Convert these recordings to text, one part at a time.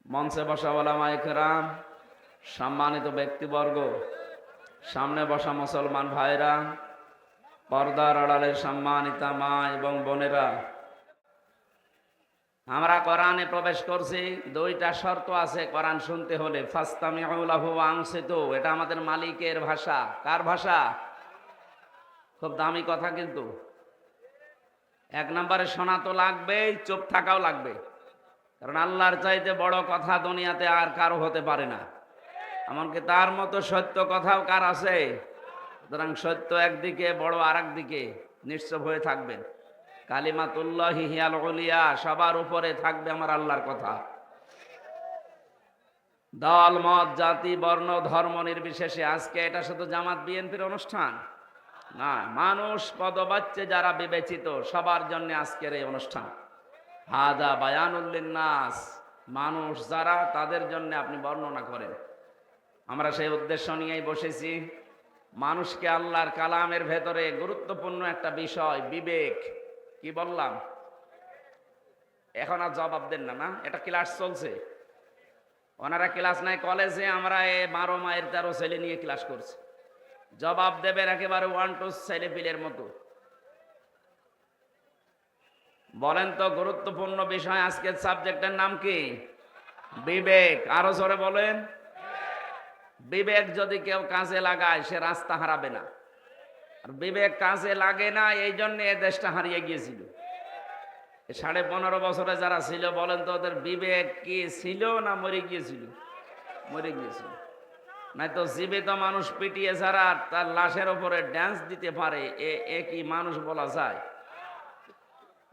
মঞ্চে বসা ওলামায়ে কেরাম, সম্মানিত ব্যক্তিবর্গ, সামনে বসা মুসলমান ভাইরা, পর্দার আড়ালের সম্মানিতা মা এবং বোনেরা, আমরা কোরআনে প্রবেশ করছি। দুইটা শর্ত আছে কোরআন শুনতে হলে। ফাসতামিউ লাহু ওয়া আনসিতু, এটা আমাদের মালিকের ভাষা। কার ভাষা? খুব দামি কথা। কিন্তু এক নম্বরে শোনা তো লাগবেই, চুপ থাকাও লাগবে। কারণ আল্লাহর চাইতে বড় কথা দুনিয়াতে আর কারো হতে পারে না। এমনকি তার মতো সত্য কথাও কার আছে? সুতরাং সত্য একদিকে, বড় আর একদিকে। নিশ্চুপ হয়ে থাকবেন। কালিমাতুল্লাহি হিয়াল উলিয়া, সবার উপরে থাকবে আমার আল্লাহর কথা। দল মত জাতি বর্ণ ধর্ম নির্বিশেষে। আজকে এটা শুধু জামাত বিএনপির অনুষ্ঠান না, মানুষ পদবাচ্চে যারা বিবেচিত সবার জন্য আজকের এই অনুষ্ঠান। হাদা বায়ানুল লিন্নাস, মানুষ যারা, তাদের জন্য আপনি বর্ণনা করেন। আমরা সেই উদ্দেশ্য নিয়েই বসেছি। মানুষকে আল্লাহর কালামের ভেতরে গুরুত্বপূর্ণ একটা বিষয় বিবেক, কি বললাম? এখন আর জবাব দেন না, না এটা ক্লাস চলছে। ওনারা ক্লাস নাই কলেজে, আমরা 12 মায়ের 13 ছেলে নিয়ে ক্লাস করছি। জবাব দেবেন একেবারে 1-2 ছেলে পিলের মতো। বলেন তো, গুরুত্বপূর্ণ বিষয় আজকের সাবজেক্টের নাম কি? বিবেক। আরো জোরে বলেন। বিবেক যদি কেউ কাজে লাগায় সে রাস্তা হারাবে না। আর বিবেক কাজে লাগে না, এই জন্য এ দেশটা হারিয়ে গিয়েছিল। 15.5 বছরে যারা ছিল, বলেন তো ওদের বিবেক কি ছিল না মরে গিয়েছিল? মরে গিয়েছিল। নাই তো জীবিত মানুষ পিটিয়ে ছাড়া তার লাশের উপরে ড্যান্স দিতে পারে, এ কি মানুষ বলা যায়?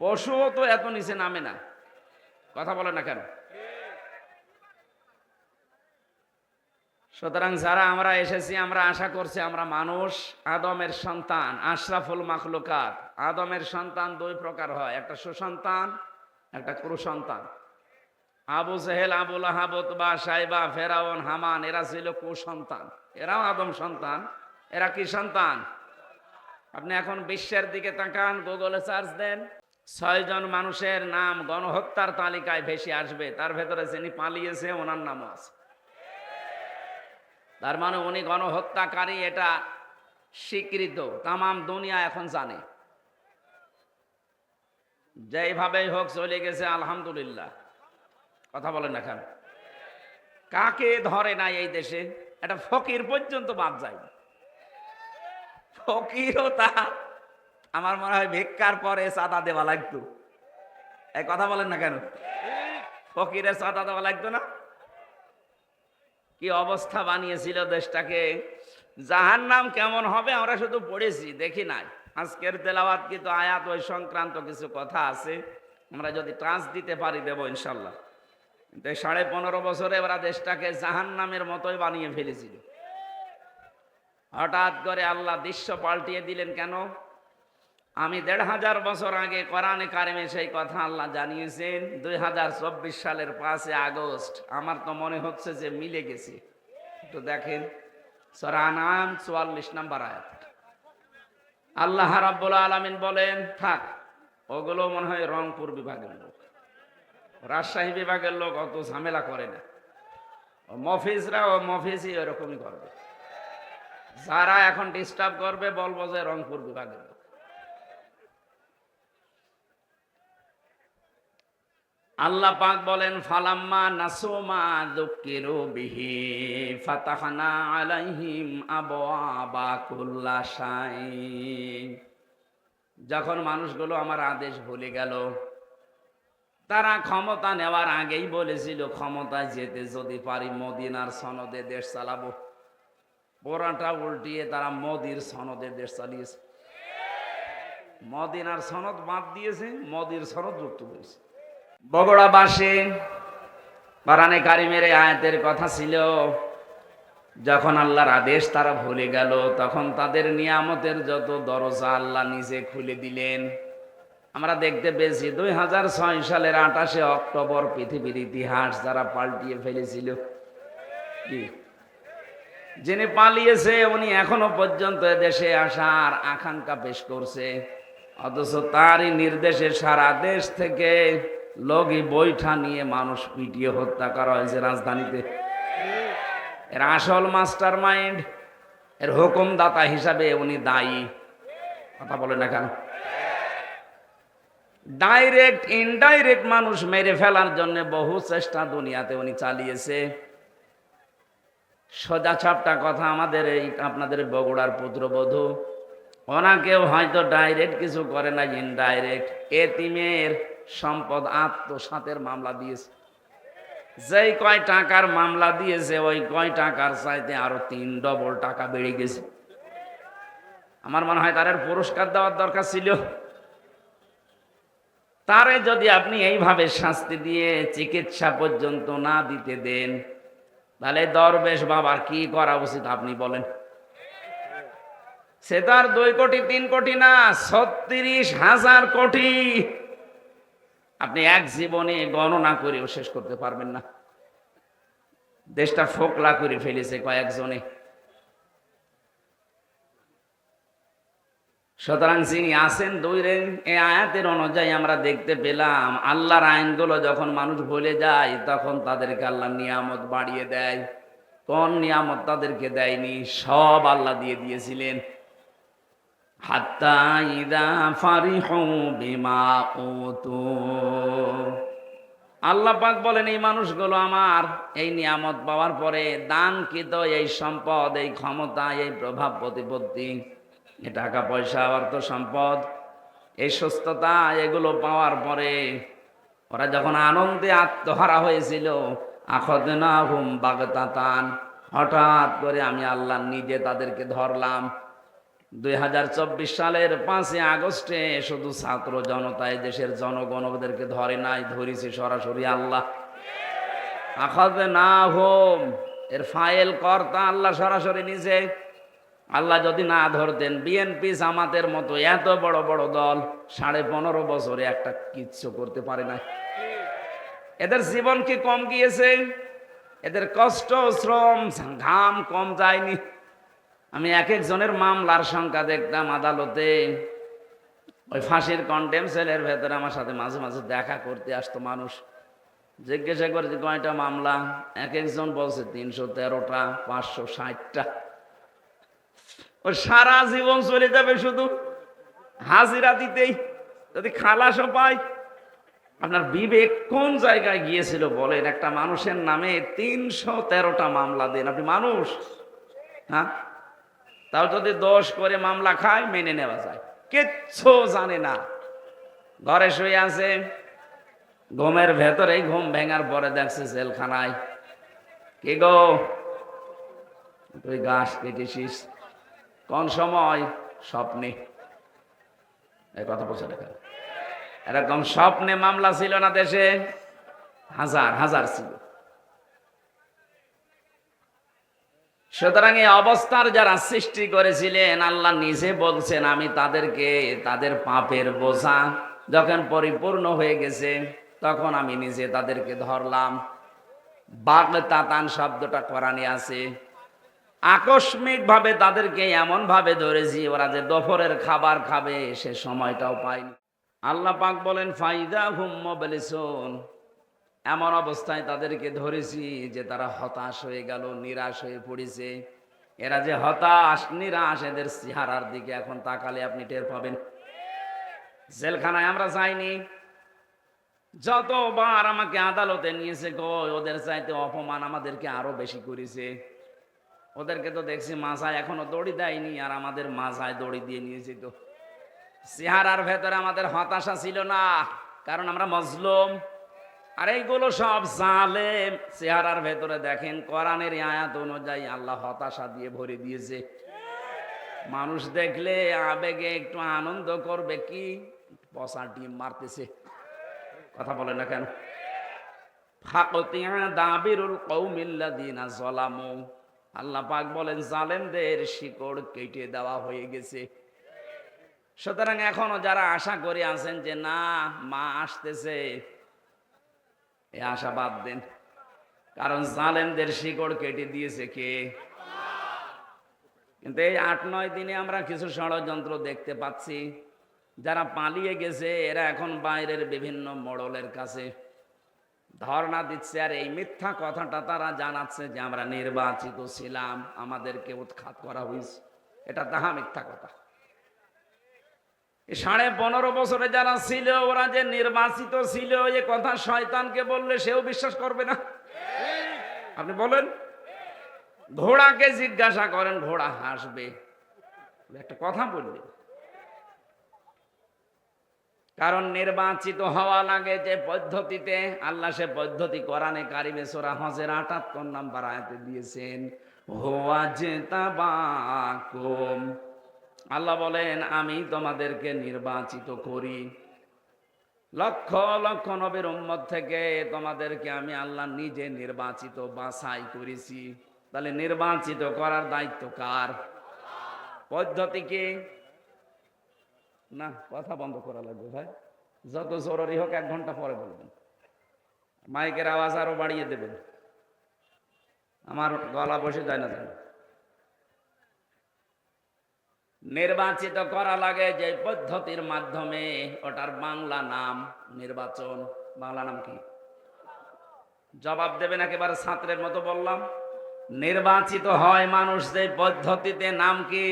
পশুও তো এত নিচে নামে না। কথা বলে না কেন? সুতরাং যারা আমরা এসেছি, আমরা আশা করছি আমরা মানুষ, আদমের সন্তান, আশরাফুল মাখলুকাত। আদমের সন্তান 2 প্রকার হয়, একটা সুসন্তান, একটা কুসন্তান। আবু জেহেল, আবু লাহাব, উতবা, সাইবা, ফেরাউন, হামান, এরা ছিল কুসন্তান। এরাও আদম সন্তান। এরা কি সন্তান? আপনি এখন বিশ্বের দিকে তাকান, গুগলে সার্চ দেন, 6 জন মানুষের নাম গণহত্যার তালিকায় ভেসে আসবে। তার ভেতরে যিনি পালিয়েছে ওনার নামও আছে। তার মানে উনি গণহত্যাকারী, এটা স্বীকৃত। তামাম দুনিয়া এখন জানে। যেইভাবেই হোক চলে গেছে, আলহামদুলিল্লাহ। কথা বলেন না কেন? কাকে ধরে না এই দেশে? একটা ফকির পর্যন্ত বাদ যায়। ফকিরও তা আমার মনে হয় ভিক্ষার পরে চাঁদা দেওয়া লাগতো। এই কথা বলেন না কেন? ফকিরের চাঁদা দেওয়া লাগতো না? কি অবস্থা বানিয়েছিল দেশটাকে। জাহান্নাম কেমন হবে আমরা শুধু পড়েছি, দেখি নাই। আজকের তেলাওয়াত কিন্তু আয়াত ওই সংক্রান্ত কিছু কথা আছে, আমরা যদি টাচ দিতে পারি দেব ইনশাল্লাহ। কিন্তু 15.5 বছরে ওরা দেশটাকে জাহান্নামের মতোই বানিয়ে ফেলেছিল। হঠাৎ করে আল্লাহ দৃশ্য পাল্টিয়ে দিলেন কেন? আমি 1500 বছর আগে কোরআনে কারিমে সেই কথা আল্লাহ জানিয়েছেন। 2024 সালের 5 আগস্ট। আমার তো মনে হচ্ছে যে মিলে গেছে। একটু দেখেন সূরা আনআম 44 নম্বর আয়াত। আল্লাহ রাব্বুল আলামিন বলেন, থাক, ওগুলো মনে হয় রংপুর বিভাগের লোক, রাজশাহী বিভাগের লোক অত ঝামেলা করে না। মফিজরা ও মফিজই এরকমই করবে। যারা এখন ডিস্টার্ব করবে বলবো যে রংপুর বিভাগের লোক। আল্লাহ পাক বলেন, ফালাম্মা নাসুমা যুকিরু বিহি ফাতাহনা আলাইহিম আবওয়াবা কুল্লা শাই। যখন মানুষগুলো আমার আদেশ ভুলে গেল, তারা ক্ষমতা নেওয়ার আগেই বলেছিল ক্ষমতায় যেতে যদি পারি মদিনার সনদে দেশ চালাবো। পোড়াটা উল্টিয়ে তারা মোদির সনদে দেশ চালিয়েছে। মদিনার সনদ বাদ দিয়েছে, মোদির সনদ যুক্ত করেছে। বগুড়াবাসী, কোরআনে কারিমের আয়াতের কথা ছিল, যখন আল্লাহর আদেশ তারা ভুলে গেল, তখন তাদের নিয়ামতের যত দরজা আল্লাহ নিজে খুলে দিলেন। আমরা দেখতে পেয়েছি 2006 সালের 28 অক্টোবর পৃথিবীর ইতিহাস যারা পাল্টিয়ে ফেলেছিল। কি? যিনি পালিয়েছে উনি এখনো পর্যন্ত দেশে আসার আকাঙ্ক্ষা পেশ করছে, অথচ তারই নির্দেশে সারা দেশ থেকে লগি বৈঠা নিয়ে মানুষ পিটিয়ে হত্যা করা হয়েছে রাজধানীতে। এর আসল মাস্টার মাইন্ড, এর হুকুমদাতা হিসাবে উনি দায়ী। কথা বলে না কেন? ডাইরেক্ট ইনডাইরেক্ট মানুষ মেরে ফেলার জন্য বহু চেষ্টা দুনিয়াতে উনি চালিয়েছে। সোজা ছাপটা কথা, আমাদের এই আপনাদের বগুড়ার পুত্রবধূ, ওনাকেও হয়তো ডাইরেক্ট কিছু করে না, ইনডাইরেক্ট এতিমের সম্পদ আত্মসাতের মামলা দিয়েছে। যেই কয় টাকার মামলা দিয়েছে ওই কয় টাকার চাইতে আরো 3 ডবল টাকা বেড়ে গেছে। আমার মনে হয় তার পুরস্কার দেওয়ার দরকার ছিল। তারে যদি আপনি এইভাবে শাস্তি দিয়ে চিকিৎসা পর্যন্ত না দিতে দেন, তাহলে দরবেশ বাবার কি করা উচিত আপনি বলেন? সে তার 2 কোটি 3 কোটি না, 36,000 কোটি আপনি এক জীবনে গণনা করেও শেষ করতে পারবেন না। দেশটা ফোকলা করে ফেলেছে কয়েকজনে। সুতরাং যিনি আছেন দূরে, এই আয়াতের অনুযায়ী আমরা দেখতে পেলাম আল্লাহর আইনগুলো যখন মানুষ ভুলে যায় তখন তাদেরকে আল্লাহ নিয়ামত বাড়িয়ে দেয়। কোন নিয়ামত তাদেরকে দেয়নি? সব আল্লাহ দিয়ে দিয়েছিলেন। হাত্তা ইদা ফারিহু বিমা উতু, আল্লাহ পাক বলেন এই মানুষগুলো আমার এই নিয়ামত পাওয়ার পরে দানকৃত এই সম্পদ, এই ক্ষমতা, এই প্রভাব প্রতিপত্তি, এই টাকা পয়সা, অর্থ সম্পদ, এই সুস্থতা, এগুলো পাওয়ার পরে ওরা যখন আনন্দে আত্মহারা হয়েছিল, আখাযনাহুম বাগতাতান, হঠাৎ করে আমি আল্লাহ নিজে তাদেরকে ধরলাম। 2024 সালের 5 আগস্টে শুধু ছাত্র জনতা, দেশের জনগণ ওদেরকে ধরে নাই, ধরেছে সরাসরি আল্লাহ। আখাযনাহুম, এর ফাইল কর্তা আল্লাহ সরাসরি নিজে। আল্লাহ যদি না ধরতেন, বিএনপি জামাতের মতো এত বড় বড় দল 15.5 বছরে একটা কিচ্ছু করতে পারে না। এদের জীবন কি কম গিয়েছে? এদের কষ্ট, শ্রম, ঘাম কম যায়নি? আমি এক একজনের মামলার সংখ্যা দেখতাম আদালতে। ওই ফাঁসির কন্ডেম সেলের ভেতরে আমার সাথে মাঝে মাঝে দেখা করতে আসতো মানুষ। জিজ্ঞাসা করেছি কয়টা মামলা? এক একজন বলছে 313টা, 560টা। ওর সারা জীবন চলে যাবে শুধু হাজিরা দিতেই, যদি খালাসও পায়। আপনার বিবেক কোন জায়গায় গিয়েছিল বলেন? একটা মানুষের নামে 313টা মামলা দেন, আপনি মানুষ? হ্যাঁ, তাও যদি দোষ করে মামলা খায় মেনে নেওয়া যায়। কিচ্ছু জানে না, ঘরে শুয়ে আছে, ঘুমের ভেতরে ঘুম ভেঙার পরে দেখছে জেলখানায়। কি গো, তুই ঘাস কেটেছিস? কোন সময়? স্বপ্নে। এই কথা বলছে দেখা, এরকম স্বপ্নে মামলা ছিল না দেশে? হাজার হাজার ছিল। সুতরাং এই অবস্থার যারা সৃষ্টি করেছিলেন, আল্লাহ নিজে বলছেন আমি তাদেরকে তাদের পাপের বোঝা যখন পরিপূর্ণ হয়ে গেছে তখন আমি নিজে তাদেরকে ধরলাম। বাগতাতান শব্দটা কোরআনে আছে। আকস্মিক ভাবে তাদেরকে এমন ভাবে ধরেছি, ওরা যে দুপুরের খাবার খাবে সে সময়টাও পায়নি। আল্লাহ পাক বলেন ফাইদা হুম মুবলিসুন, এমন অবস্থায় তাদেরকে ধরেছি যে তারা হতাশ হয়ে গেল, নিরাশ হয়ে পড়েছে। এরা যে হতাশ নিরাশ, এদের চেহারার দিকে এখন তাকালে আপনি টের পাবেন। জেলখানায় আমরা যাইনি, যতবার আমাকে আদালতে নিয়েছে গো, ওদের চাইতে অপমান আমাদেরকে আরো বেশি করেছে। ওদেরকে তো দেখছি মাথায় এখনো দড়ি দেয়নি, আর আমাদের মাথায় দড়ি দিয়ে নিয়েছে। তো চেহারার ভেতরে আমাদের হতাশা ছিল না, কারণ আমরা মজলুম। আর এইগুলো সব জালেম। চেহারার ভেতরে দেখেন কোরআনের আয়াত অনুযায়ী আল্লাহ হতাশা দিয়ে ভরে দিয়েছে। মানুষ দেখলে আবেগে একটু আনন্দ করবে, কি পচা ডিম মারতেছে। কথা বলে না কেন? ফাকতিয়া দাবিরুল কওমিল্লাযিনা যালামু, আল্লাহ পাক বলেন জালেমদের শিকড় কেটে দেওয়া হয়ে গেছে। সুতরাং এখনো যারা আশা করে আছেন যে না মা আসতেছে, এই আশা বাদ দেন, কারণ জালেমদের শিকড় কেটে দিয়েছে কে? কিন্তু এই 8-9 দিনে আমরা কিছু ষড়যন্ত্র দেখতে পাচ্ছি। যারা পালিয়ে গেছে এরা এখন বাইরের বিভিন্ন মোড়লের কাছে ধর্ণা দিচ্ছে, আর এই মিথ্যা কথাটা তারা জানাচ্ছে যে আমরা নির্বাচিত ছিলাম, আমাদেরকে উৎখাত করা হয়েছে। এটা তাহা মিথ্যা কথা। 15.5 বছরে যারা ছিল ওরা যে নির্বাচিত ছিল এ কথা শয়তানকে বললে সেও বিশ্বাস করবে না। আপনি বলেন, ঘোড়াকে জিজ্ঞাসা করেন, ঘোড়া হাসবে। একটা কথা বলবে, কারণ নির্বাচিত হওয়া লাগে যে পদ্ধতিতে, আল্লাহ সে পদ্ধতি কোরআনে কারিমে সূরা হজের 78 নম্বর আয়াতে দিয়েছেন। হুয়া জিতাবাকুম, আল্লাহ বলেন আমি তোমাদেরকে নির্বাচিত করি লক্ষ লক্ষ নবীর উম্মত থেকে, তোমাদেরকে আমি আল্লাহ নিজে নির্বাচিত বাছাই করেছি। তাহলে নির্বাচিত করার দায়িত্ব কার? পদ্ধতি কি? না, কথা বন্ধ করা লাগবে ভাই, যত জরুরি হোক 1 ঘন্টা পরে বলবেন। মাইকের আওয়াজ আরো বাড়িয়ে দেবেন, আমার গলা বসে যায় না। নির্বাচিত করা লাগে যে পদ্ধতির মাধ্যমে, ওটার বাংলা নাম নির্বাচন। বাংলা নাম কি? জবাব দেবেন একেবারে ছাত্রের মতো বললাম। নির্বাচিত হয় মানুষ যে পদ্ধতিতে, নাম কি?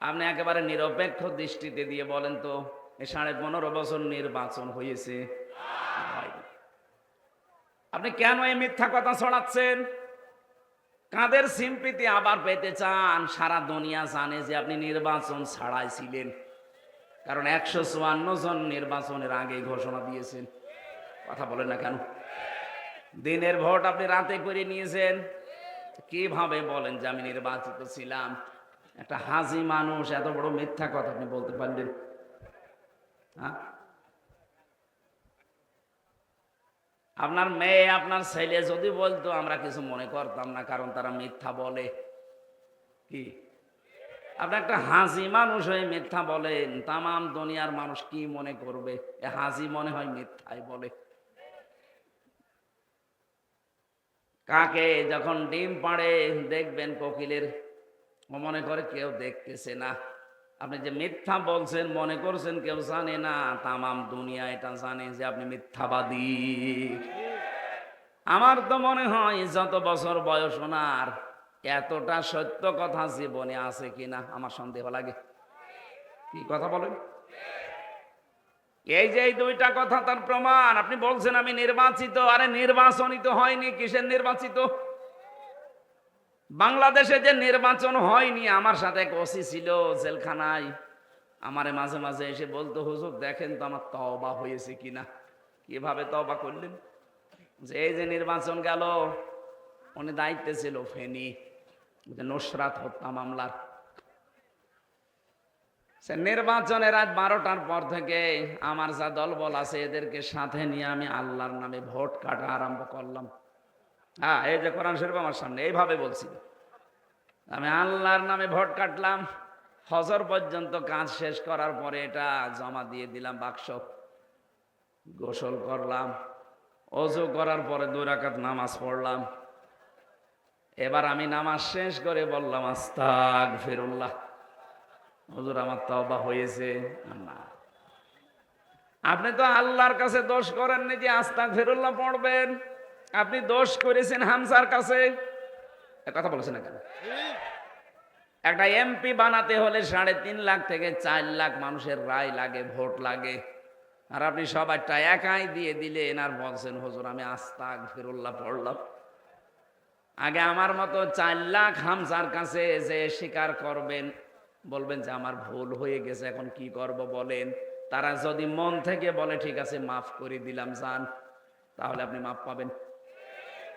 আপনি একেবারে নিরপেক্ষ দৃষ্টিতে দিয়ে বলেন তো, এই 15.5 বছর নির্বাচন হয়েছে, আপনি কেন এই মিথ্যা কথা ছড়াচ্ছেন? কাদের সিম্পিতি আবার পেতে চান? সারা দুনিয়া জানে যে আপনি নির্বাচন ছাড়াই ছিলেন, কারণ 154 জন নির্বাচনের আগে ঘোষণা দিয়েছেন। কথা বলেন না কেন? দিনের ভোট আপনি রাতে করে নিয়েছেন, কিভাবে বলেন যে আমি নির্বাচিত ছিলাম? একটা হাজি মানুষ এত বড় মিথ্যা কথা আপনি বলতে পারলেন? হ্যাঁ, আপনার মেয়ে আপনার ছেলে যদি বলতো আমরা কিছু মনে করতাম না, কারণ তারা মিথ্যা বলে। কি আপনি একটা হাজি মানুষ হয়ে মিথ্যা বলেন, তামাম দুনিয়ার মানুষ কি মনে করবে? এ হাজি মনে হয় মিথ্যাই বলে। কাকে যখন ডিম পাড়ে দেখবেন কোকিলের, ও মনে করে কেউ দেখতেছে না। আপনি যে মিথ্যা বলছেন মনে করছেন কেউ জানে না, তামাম দুনিয়া এটা জানে যে আপনি মিথ্যাবাদী। আমার তো মনে হয় যত বছর বয়স ওনার, এতটা সত্য কথা জীবনে আছে কিনা আমার সন্দেহ লাগে। কি কথা বলেন? এই যে এই দুইটা কথা তার প্রমাণ। আপনি বলছেন আমি নির্বাচিত, আরে নির্বাচনিত হয়নি, কিসের নির্বাচিত? বাংলাদেশে যে নির্বাচন হয়নি, আমার সাথে এক ওসি ছিল জেলখানায়, আমারে মাঝে মাঝে এসে বলতো হুজুর দেখেন তো আমার তওবা হয়েছে কিনা। কিভাবে তওবা করলেন? যে এই যে নির্বাচন গেল, উনি দায়িত্বে ছিল ফেনী নুসরাত হত্যা মামলার। সে নির্বাচনের রাত 12টার পর থেকে আমার যা দলবল আছে এদেরকে সাথে নিয়ে আমি আল্লাহর নামে ভোট কাটা আরম্ভ করলাম। হ্যাঁ, এই যে কোরআন শরীফ আমার সামনে, এইভাবে বলছি, আমি আল্লাহর নামে ভোট কাটলাম। ফজর পর্যন্ত কাজ শেষ করার পরে এটা জমা দিয়ে দিলাম বাক্স। গোসল করলাম, ওযু করার পরে 2 রাকাত নামাজ পড়লাম। এবার আমি নামাজ শেষ করে বললাম আস্তাগফিরুল্লাহ, হুজুর আমার তওবা হয়েছে। না, আপনি তো আল্লাহর কাছে দোষ করেননি যে আস্তাগফিরুল্লাহ পড়বেন, আপনি দোষ করেছেন হামজার কাছে। কথা বলেছেন না কেন? একটা এমপি বানাতে হলে 3.5 লাখ থেকে 4 লাখ মানুষের রায় লাগে, ভোট লাগে, আর আপনি সবাইটা একাই দিয়ে দিলেন আর বলছেন হুজুর আমি আস্তাগফিরুল্লাহ পড়লাম। আগে আমার মতো 4 লাখ হামজার কাছে যে স্বীকার করবেন, বলবেন যে আমার ভুল হয়ে গেছে, এখন কি করব বলেন। তারা যদি মন থেকে বলে ঠিক আছে মাফ করে দিলাম যান, তাহলে আপনি মাফ পাবেন।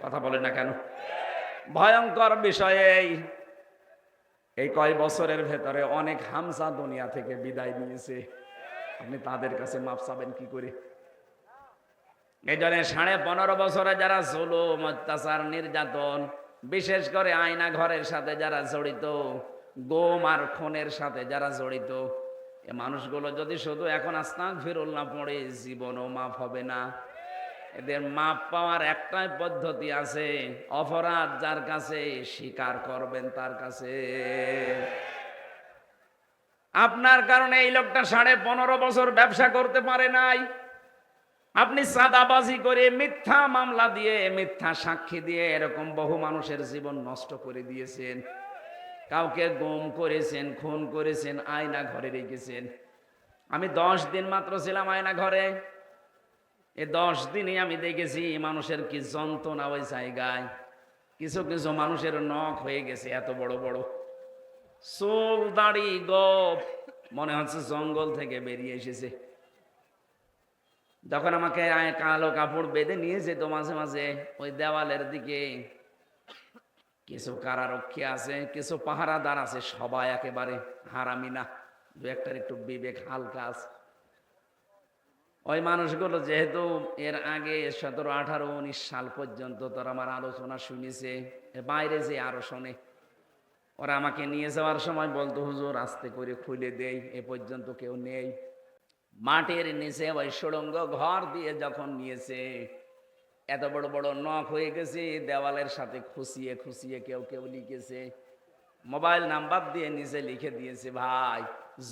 কথা বলেন না কেন? ভয়ঙ্কর বিষয়ে এই কয় বছরের ভেতরে অনেক হামজা দুনিয়া থেকে বিদায় নিয়েছে, আপনি তাদের কাছে মাফ চাবেন কি করে? এই জন্য 15.5 বছরে যারা জুলুম অত্যাচার নির্যাতন, বিশেষ করে আয়না ঘরের সাথে যারা জড়িত, গোম আর খুনের সাথে যারা জড়িত, এ মানুষগুলো যদি শুধু এখন আস্তাগফিরুল্লাহ পড়ে, জীবনও মাফ হবে না। এদের মাপ পাওয়ার একটাই পদ্ধতি আছে, অপরাধ যার কাছে স্বীকার করবেন তার কাছে। আপনার কারণে এই লোকটা 15.5 বছর ব্যবসা করতে পারে নাই। আপনি চাঁদাবাজি করে, মিথ্যা মামলা দিয়ে, মিথ্যা সাক্ষী দিয়ে এরকম বহু মানুষের জীবন নষ্ট করে দিয়েছেন। কাউকে গুম করেছেন, খুন করেছেন, আয়না ঘরে রেখেছেন। আমি 10 দিন মাত্র ছিলাম আয়না ঘরে। এই 10 দিনই আমি দেখেছি মানুষের কি যন্ত্রণা ওই জায়গায়। কিছু কিছু মানুষের নখ হয়ে গেছে এত বড় বড়, চুল দাড়ি গোপ, মনে হচ্ছে জঙ্গল থেকে বেরিয়ে এসেছে। যখন আমাকে কালো কাপড় বেঁধে নিয়ে যেত মাঝে মাঝে ওই দেওয়ালের দিকে, কিছু কারারক্ষী আছে, কিছু পাহারাদার আছে, সবাই একেবারে হারামি না, দু একটার একটু বিবেক হালকা আছে। ওই মানুষগুলো যেহেতু এর আগে 17, 18, 19 সাল পর্যন্ত তোর আমার আলোচনা শুনেছে, বাইরে যে আরো শোনে, ওরা আমাকে নিয়ে যাওয়ার সময় বলতো, হুজুর আস্তে করে খুলে দেই, এ পর্যন্ত কেউ নেই। মাটির নিচে ওই সুড়ঙ্গ ঘর দিয়ে যখন নিয়েছে, এত বড় বড় নখ হয়ে গেছে, দেওয়ালের সাথে খুশিয়ে খুশিয়ে কেউ কেউ লিখেছে, মোবাইল নাম্বার দিয়ে নিচে লিখে দিয়েছে, ভাই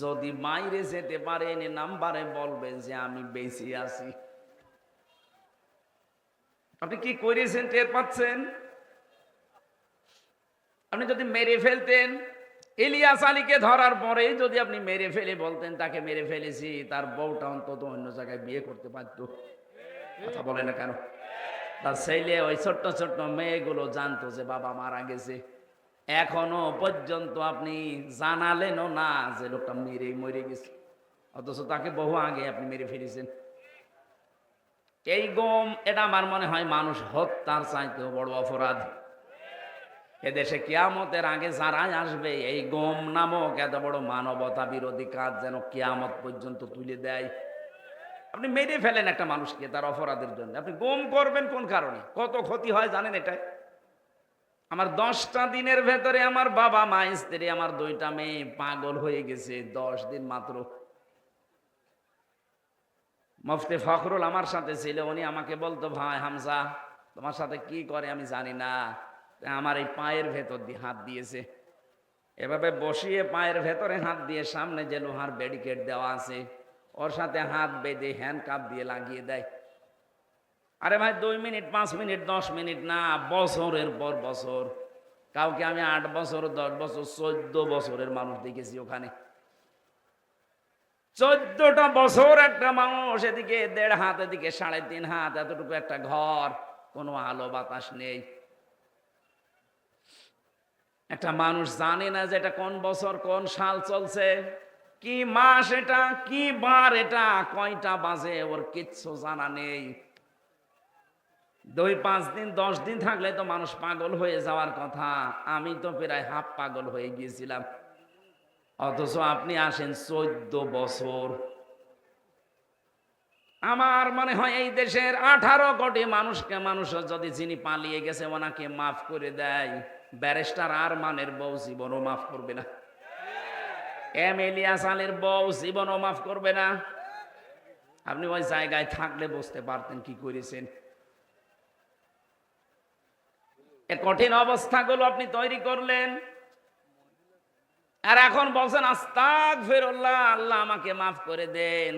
যদি মাইরে যেতে পারেন এ নাম্বারে বলবেন যে আমি বেঁচে আছি। আপনি কি করেছেন টের পাচ্ছেন? আপনি যদি মেরে ফেলতেন, ইলিয়াস আলীকে ধরার পরে যদি আপনি মেরে ফেলে বলতেন তাকে মেরে ফেলেছি, তার বউটা অন্তত অন্য জায়গায় বিয়ে করতে পারত। কথা বলে না কেন? তার ছেলে, ওই ছোট্ট ছোট্ট মেয়েগুলো জানতো যে বাবা মারা গেছে। এখনো পর্যন্ত আপনি জানালেনও না যে লোকটা মরে গেছে, অথচ তাকে বহু আগে আপনি মেরে ফেলেছেন। এই গম, এটা আমার মনে হয় মানুষ হত্যার চাইতেও বড় অপরাধ। এদেশে কিয়ামতের আগে যারাই আসবে, এই গম নামক এত বড় মানবতা বিরোধী কাজ যেন কিয়ামত পর্যন্ত তুলে দেয়। আপনি মেরে ফেলেন একটা মানুষকে তার অপরাধের জন্য, আপনি গম করবেন কোন কারণে? কত ক্ষতি হয় জানেন? এটাই আমার 10টা দিনের ভেতরে আমার বাবা, মা, স্ত্রী, আমার 2টা মেয়ে পাগল হয়ে গেছে 10 দিন মাত্র। মুফতি ফখরুল আমার সাথে ছিল, উনি আমাকে বলতো, ভাই হামজা তোমার সাথে কি করে আমি জানি না, আমার এই পায়ের ভেতর দিয়ে হাত দিয়েছে, এভাবে বসিয়ে পায়ের ভেতরে হাত দিয়ে সামনে যে লোহার ব্যারিকেড দেওয়া আছে ওর সাথে হাত বেঁধে হ্যান্ডকাপ দিয়ে লাগিয়ে দেয়। আরে ভাই 2 মিনিট, 5 মিনিট, 10 মিনিট না, বছরের পর বছর। কাউকে আমি 8 বছর, 10 বছর, 14 বছরের মানুষ দেখেছি ওখানে। 14টা বছর একটা মানুষ, এদিকে 1.5 হাত, এদিকে 3.5 হাত, এতটুকু একটা ঘর, কোনো আলো বাতাস নেই। একটা মানুষ জানে না যে এটা কোন বছর, কোন সাল চলছে, কি মাস এটা, কি বার এটা, কয়টা বাজে, ওর কিচ্ছু জানা নেই। 2-5 দিন, 10 দিন থাকলে তো মানুষ পাগল হয়ে যাওয়ার কথা। আমি তো প্রায় হাফ পাগল হয়ে গিয়েছিলাম, অথচ আপনি আসেন 14 বছর। আমার মনে হয় এই দেশের 18 কোটি মানুষকে, মানুষ যদি যিনি পালিয়ে গেছে ওনাকে মাফ করে দেয়, ব্যারিস্টার আরমানের বউ জীবনও মাফ করবে না, ইলিয়াস আলীর বউ জীবনও মাফ করবে না। আপনি ওই জায়গায় থাকলে বুঝতে পারতেন কি করেছেন। এ কঠিন অবস্থাগুলো আপনি তৈরি করলেন, আর এখন বলছেন আস্তাগফিরুল্লাহ, আল্লাহ আমাকে মাফ করে দেন।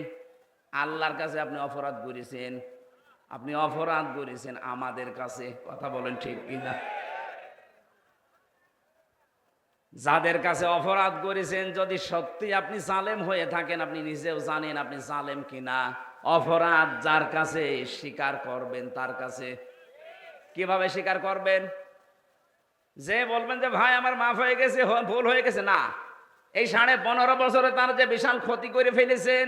আল্লাহর কাছে আপনি অপরাধ করেছেন, আপনি অপরাধ করেছেন আমাদের কাছে। কথা বলেন ঠিক কিনা? যাদের কাছে অপরাধ করেছেন, যদি সত্যি আপনি জালেম হয়ে থাকেন, আপনি নিজেও জানেন আপনি জালেম কিনা। অপরাধ যার কাছে স্বীকার করবেন তার কাছে। কিভাবে স্বীকার করবেন? যে বলবেন যে ভাই আমার মাফ হয়ে গেছে, ভুল হয়ে গেছে, না, এই 15.5 বছরে তার যে বিশাল ক্ষতি করে ফেলেছেন,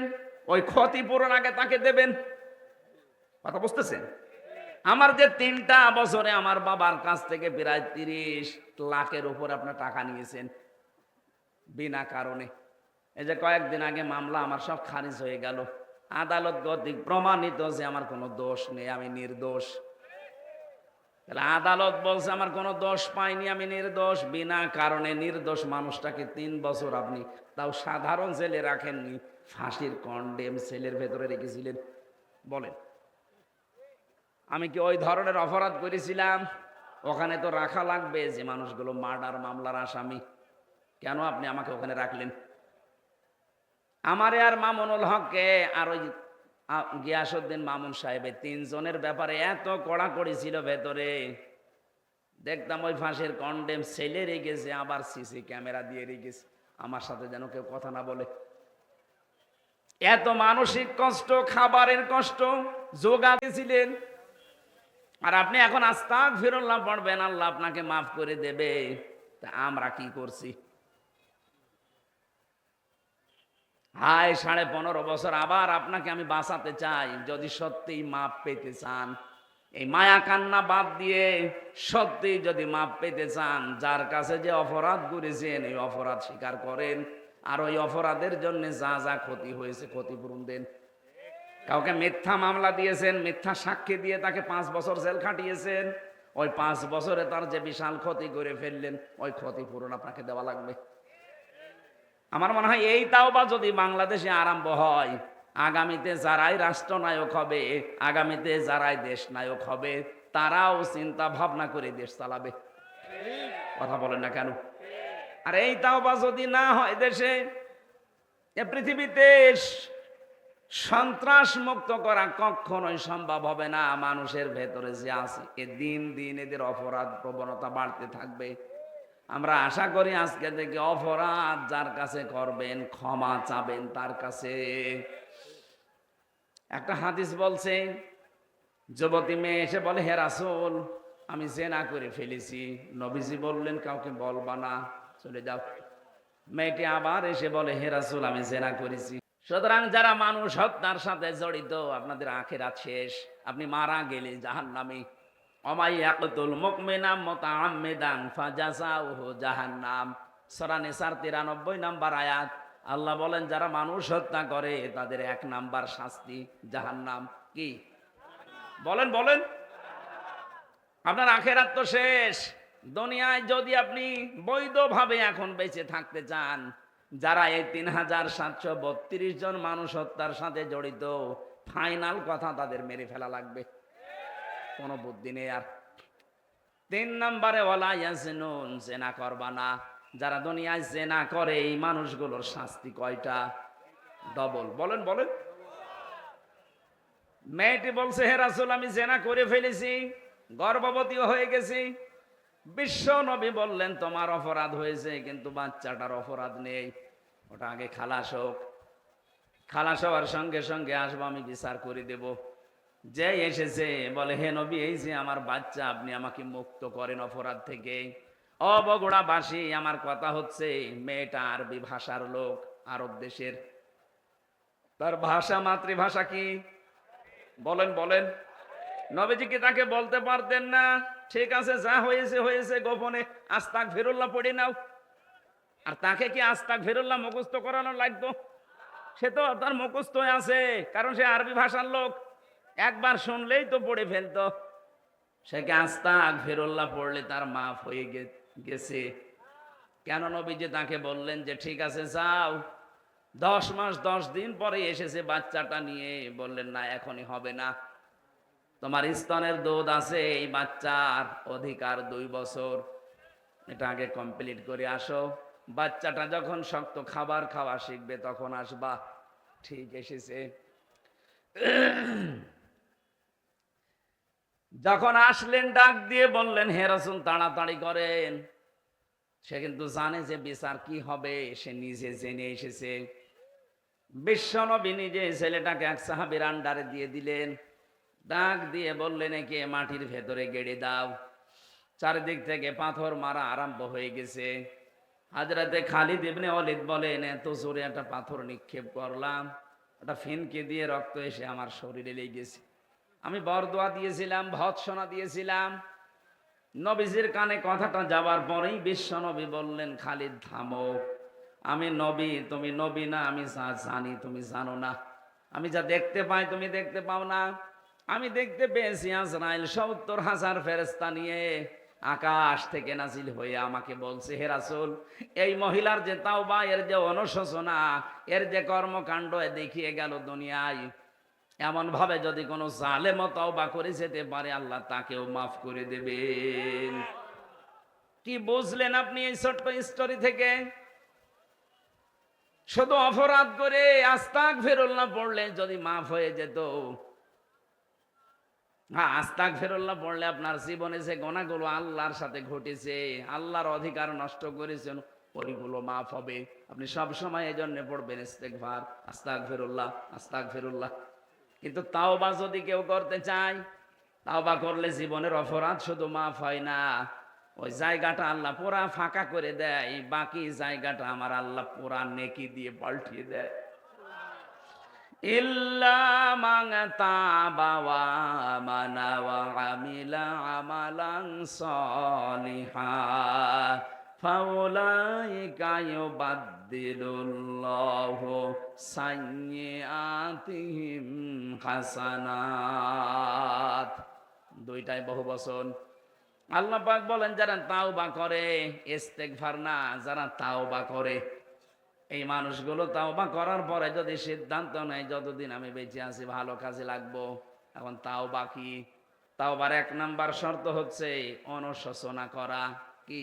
ওই ক্ষতিপূরণ আগে তাকে দেবেন। কথা বুঝতেছেন? আমার যে 3টা বছরে আমার বাবার কাছ থেকে প্রায় 30 লাখের উপর আপনার টাকা নিয়েছেন বিনা কারণে। এই যে কয়েকদিন আগে মামলা আমার সব খারিজ হয়ে গেল, আদালত কর্তৃক প্রমাণিত যে আমার কোনো দোষ নেই, আমি নির্দোষ। তাহলে আদালত বলছে আমার কোনো দোষ পাইনি, আমি নির্দোষ। বিনা কারণে নির্দোষ মানুষটাকে 3 বছর আপনি তাও সাধারণ জেলে রাখেননি, ফাঁসির কন্ডেম সেলের ভেতরে রেখেছিলেন। বলেন, আমি কি ওই ধরনের অপরাধ করেছিলাম? ওখানে তো রাখা লাগবে যে মানুষগুলো মার্ডার মামলার আসামি, কেন আপনি আমাকে ওখানে রাখলেন? আমারে আর মামুনুল হককে আর ওই গিয়াসউদ্দিন মামুন সাহেবের তিনজনের ব্যাপারে এত কড়াকড়ি ছিল ভেতরে, দেখতাম ওই ফাঁসের কন্ডেম সেলে রেখেছে, আবার সিসি ক্যামেরা দিয়ে রেখেছে, আমার সাথে যেন কেউ কথা না বলে। এত মানসিক কষ্ট, খাবারের কষ্ট যোগাতেছিলেন। আর আপনি এখন আস্তাগফিরুল্লাহ পড়বেন, আল্লাহ আপনাকে মাফ করে দেবে। তা আমরা কি করছি? হায় 15.5 বছর আবার আপনাকে আমি বাঁচাতে চাই। যদি সত্যিই মাপ পেতে চান, এই মায়া কান্না বাদ দিয়ে সত্যি যদি মাপ পেতে চান, যার কাছে যে অপরাধ করেছেন এই অপরাধ স্বীকার করেন, আর ওই অপরাধের জন্য যা যা ক্ষতি হয়েছে ক্ষতিপূরণ দেন। কাউকে মিথ্যা মামলা দিয়েছেন, মিথ্যা সাক্ষী দিয়ে তাকে 5 বছর জেল খাটিয়েছেন, ওই 5 বছরে তার যে বিশাল ক্ষতি করে ফেললেন, ওই ক্ষতিপূরণ আপনাকে দেওয়া লাগবে। আমার মনে হয় এই তাওবা যদি বাংলাদেশে আরম্ভ হয়, আগামীতে যারাই রাষ্ট্রনায়ক হবে, আগামীতে যারাই দেশ নায়ক হবে, তারাও চিন্তা ভাবনা করে দেশ চালাবে। কথা বলেন না কেন? আর এই তাওবা যদি না হয় দেশে, এ পৃথিবীতে সন্ত্রাস মুক্ত করা কখনোই সম্ভব হবে না। মানুষের ভেতরে যে আছে, এ দিন দিন এদের অপরাধ প্রবণতা বাড়তে থাকবে। আমরা আশা করি আজকে থেকে অপরাধ যার কাছে করবেন, ক্ষমা চাবেন তার কাছে। একটা হাদিস বলছে, যুবতী মেয়ে এসে বলে, হে রাসূল, আমি জেনা করে ফেলেছি। নবীজি বললেন, কাউকে বলবা না, চলে যাও। মেয়েটি আবার এসে বলে, হে রাসূল, আমি জেনা করেছি। সুতরাং যারা মানুষ হত্যার সাথে জড়িত, আপনাদের আখিরাত শেষ, আপনি মারা গেলে জাহান্নামী। ওমাই ইয়াকতুল মুমিনা মুতাআম্মিদান ফাজাযাউহু জাহান্নাম। সূরা নিসার 93 নম্বর আয়াত। আল্লাহ বলেন, যারা মানুষ হত্যা করে তাদের 1 নাম্বার শাস্তি জাহান্নাম। কি বলেন বলেন? আপনার আখিরাত তো শেষ। দুনিয়ায় যদি আপনি বৈধভাবে এখন বেঁচে থাকতে চান, যারা এই 3732 জন মানুষ হত্যার সাথে জড়িত, ফাইনাল কথা, তাদের মেরে ফেলা লাগবে, কোনো বুদ্ধি নেই আর। 3 নম্বরে ওয়ালা ইয়াজনুন, জেনা করবা না। যারা দুনিয়ায় জেনা করে এই মানুষগুলোর শাস্তি কয়টা? ডবল। বলেন বলেন? মেয়েটি বলছে, হে রাসূল, আমি জেনা করে ফেলেছি, গর্ভবতীও হয়ে গেছি। বিশ্ব নবী বললেন, তোমার অপরাধ হয়েছে, কিন্তু বাচ্চাটার অপরাধ নেই, ওটা আগে খালাস হোক। খালাস হওয়ার সঙ্গে সঙ্গে আসবো, আমি বিচার করে দেব। যে এসেছে বলে, হে নবী, এই যে আমার বাচ্চা, আপনি আমাকে মুক্ত করেন অপরাধ থেকে। ও বগুড়াবাসী, আমার কথা হচ্ছে, মেয়েটা আরবি ভাষার লোক, আরব দেশের। তার ভাষা, মাতৃভাষা কি? বলেন বলেন? নবীজি কি তাকে বলতে পারতেন না, ঠিক আছে, যা হয়েছে হয়েছে, গোপনে আস্তাগফিরুল্লাহ পড়ে নাও? আর তাকে কি আস্তাগফিরুল্লাহ মুখস্থ করানো লাগতো? সে তো তার মুখস্থ আছে, কারণ সে আরবি ভাষার লোক, একবার শুনলেই তো পড়ে ফেলতো। সে কি আস্তাগফিরুল্লাহ পড়লে তার মাফ হয়ে গেছে? কেন নবীজি তাকে বললেন যে ঠিক আছে যাও? 10 মাস 10 দিন পরে এসেছে বাচ্চাটা নিয়ে, বললেন না, এখনই হবে না, তোমার স্তনের দুধ আছে, এই বাচ্চার অধিকার 2 বছর, এটা আগে কমপ্লিট করে আসো। বাচ্চাটা যখন শক্ত খাবার খাওয়া শিখবে তখন আসবা। ঠিক এসেছে। যখন আসলেন ডাক দিয়ে বললেন, হে রাসূল, তাড়াতাড়ি করেন। সে কিন্তু জানে যে বিচার কি হবে, সে নিজে জেনে এসেছে। বিশ্বনবী নিজে ছেলেটাকে এক সাহাবীর আন্ডারে দিয়ে দিলেন। ডাক দিয়ে বললেন, একে মাটির ভেতরে গেড়ে দাও। চারিদিক থেকে পাথর মারা আরম্ভ হয়ে গেছে। হযরতে খালিদ ইবনে ওয়ালিদ বলেন, এত জোরে একটা পাথর নিক্ষেপ করলাম, একটা ফিনকে দিয়ে রক্ত এসে আমার শরীরে লেগেছে। আমি বরদোয়া দিয়েছিলাম, ভৎসনা দিয়েছিলাম। নবীজির কানে কথাটা যাবার পরেই বিশ্বনবী বললেন, খালিদ থামো, আমি নবী, তুমি নবী না। আমি যা জানি তুমি জানো না। আমি যা দেখতে পাই তুমি দেখতে পাও না। আমি দেখতে পেয়েছি আজরাইল 70,000 ফেরেশতা নিয়ে আকাশ থেকে নাজিল হয়ে আমাকে বলছে, হে রাসূল, এই মহিলার যে তাওবা, এর যে অনুশোচনা, এর যে কর্মকাণ্ড দেখিয়ে গেল দুনিয়ায়, এমন ভাবে যদি কোনো জালেম তাওবা করে যেতে পারে, আল্লাহ তাকেও মাফ করে দেবেন। কি বুঝলেন আপনি এই ছোট্ট স্টোরি থেকে? শুধু অপরাধ করে আস্তাগফিরুল্লাহ পড়লে যদি মাফ হয়ে যেত। হ্যাঁ, আস্তাগফিরুল্লাহ পড়লে আপনার জীবনে যে গুনাহগুলো আল্লাহর সাথে ঘটেছে, আল্লাহর অধিকার নষ্ট করেছেন, ওইগুলো মাফ হবে। আপনি সব সময় এই জন্য পড়বেন ইস্তেগফার, আস্তাগফিরুল্লাহ, আস্তাগফিরুল্লাহ। কিন্তু তাওবা যদি কেউ করতে চায়, তাওবা করলে জীবনের অপরাধ শুধু মাফ হয় না, ওই জায়গাটা আল্লাহ পুরা ফাঁকা করে দেয়, বাকি জায়গাটা আমার আল্লাহ পুরা নেকি দিয়ে পাল্টিয়ে দেয়। ইল্লা মান তাবা ওয়া আমানা ওয়া আমিলা আমালান সলিহা ফাউলাইকা ইউবাদদিলুল্লাহু সাইয়্যাতিহিম হাসানাত। দুইটাই বহুবচন। আল্লাহ পাক বলেন যারা তাওবা করে, ইস্তেগফার না, যারা তাওবা করে, এই মানুষগুলো তাওবা করার পরে যদি সিদ্ধান্ত নেয় যতদিন আমি বেঁচে আছি ভালো কাজে লাগবো। এখন তাওবা কি? তাওবার 1 নাম্বার শর্ত হচ্ছে অনুশোচনা করা। কি?